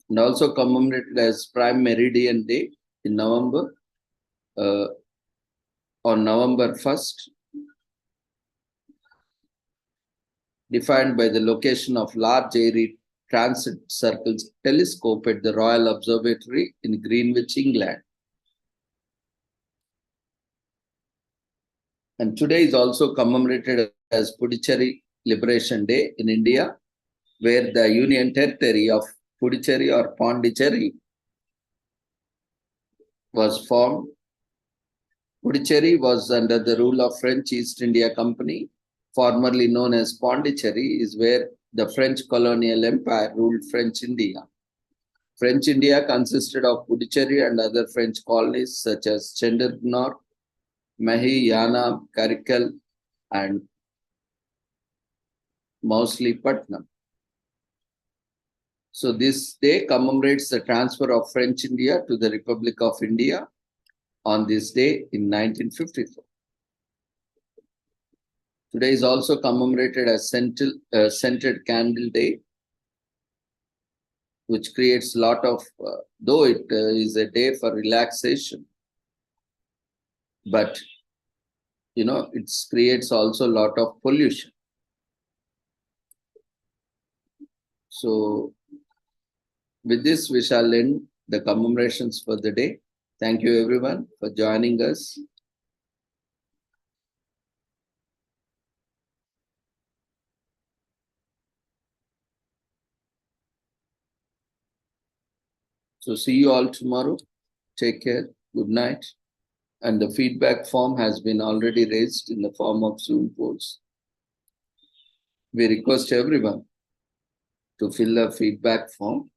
And also commemorated as Prime Meridian Day in November, on November 1st, defined by the location of large airy transit circles telescope at the Royal Observatory in Greenwich, England. And today is also commemorated as Puducherry Liberation Day in India, where the Union Territory of Puducherry or Pondicherry was formed. Puducherry was under the rule of French East India Company, formerly known as Pondicherry, is where the French colonial empire ruled French India. French India consisted of Puducherry and other French colonies such as Chandigarh, Mahi, Yanam, Karikal, and Mausleypatnam. So this day commemorates the transfer of French India to the Republic of India on this day in 1954. Today is also commemorated as Scented Candle Day, which creates a lot of, though it is a day for relaxation, but it creates also a lot of pollution. So with this, we shall end the commemorations for the day. Thank you everyone for joining us. So see you all tomorrow. Take care. Good night. And the feedback form has been already raised in the form of Zoom polls. We request everyone to fill a feedback form.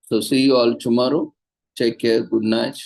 So see you all tomorrow. Take care. Good night.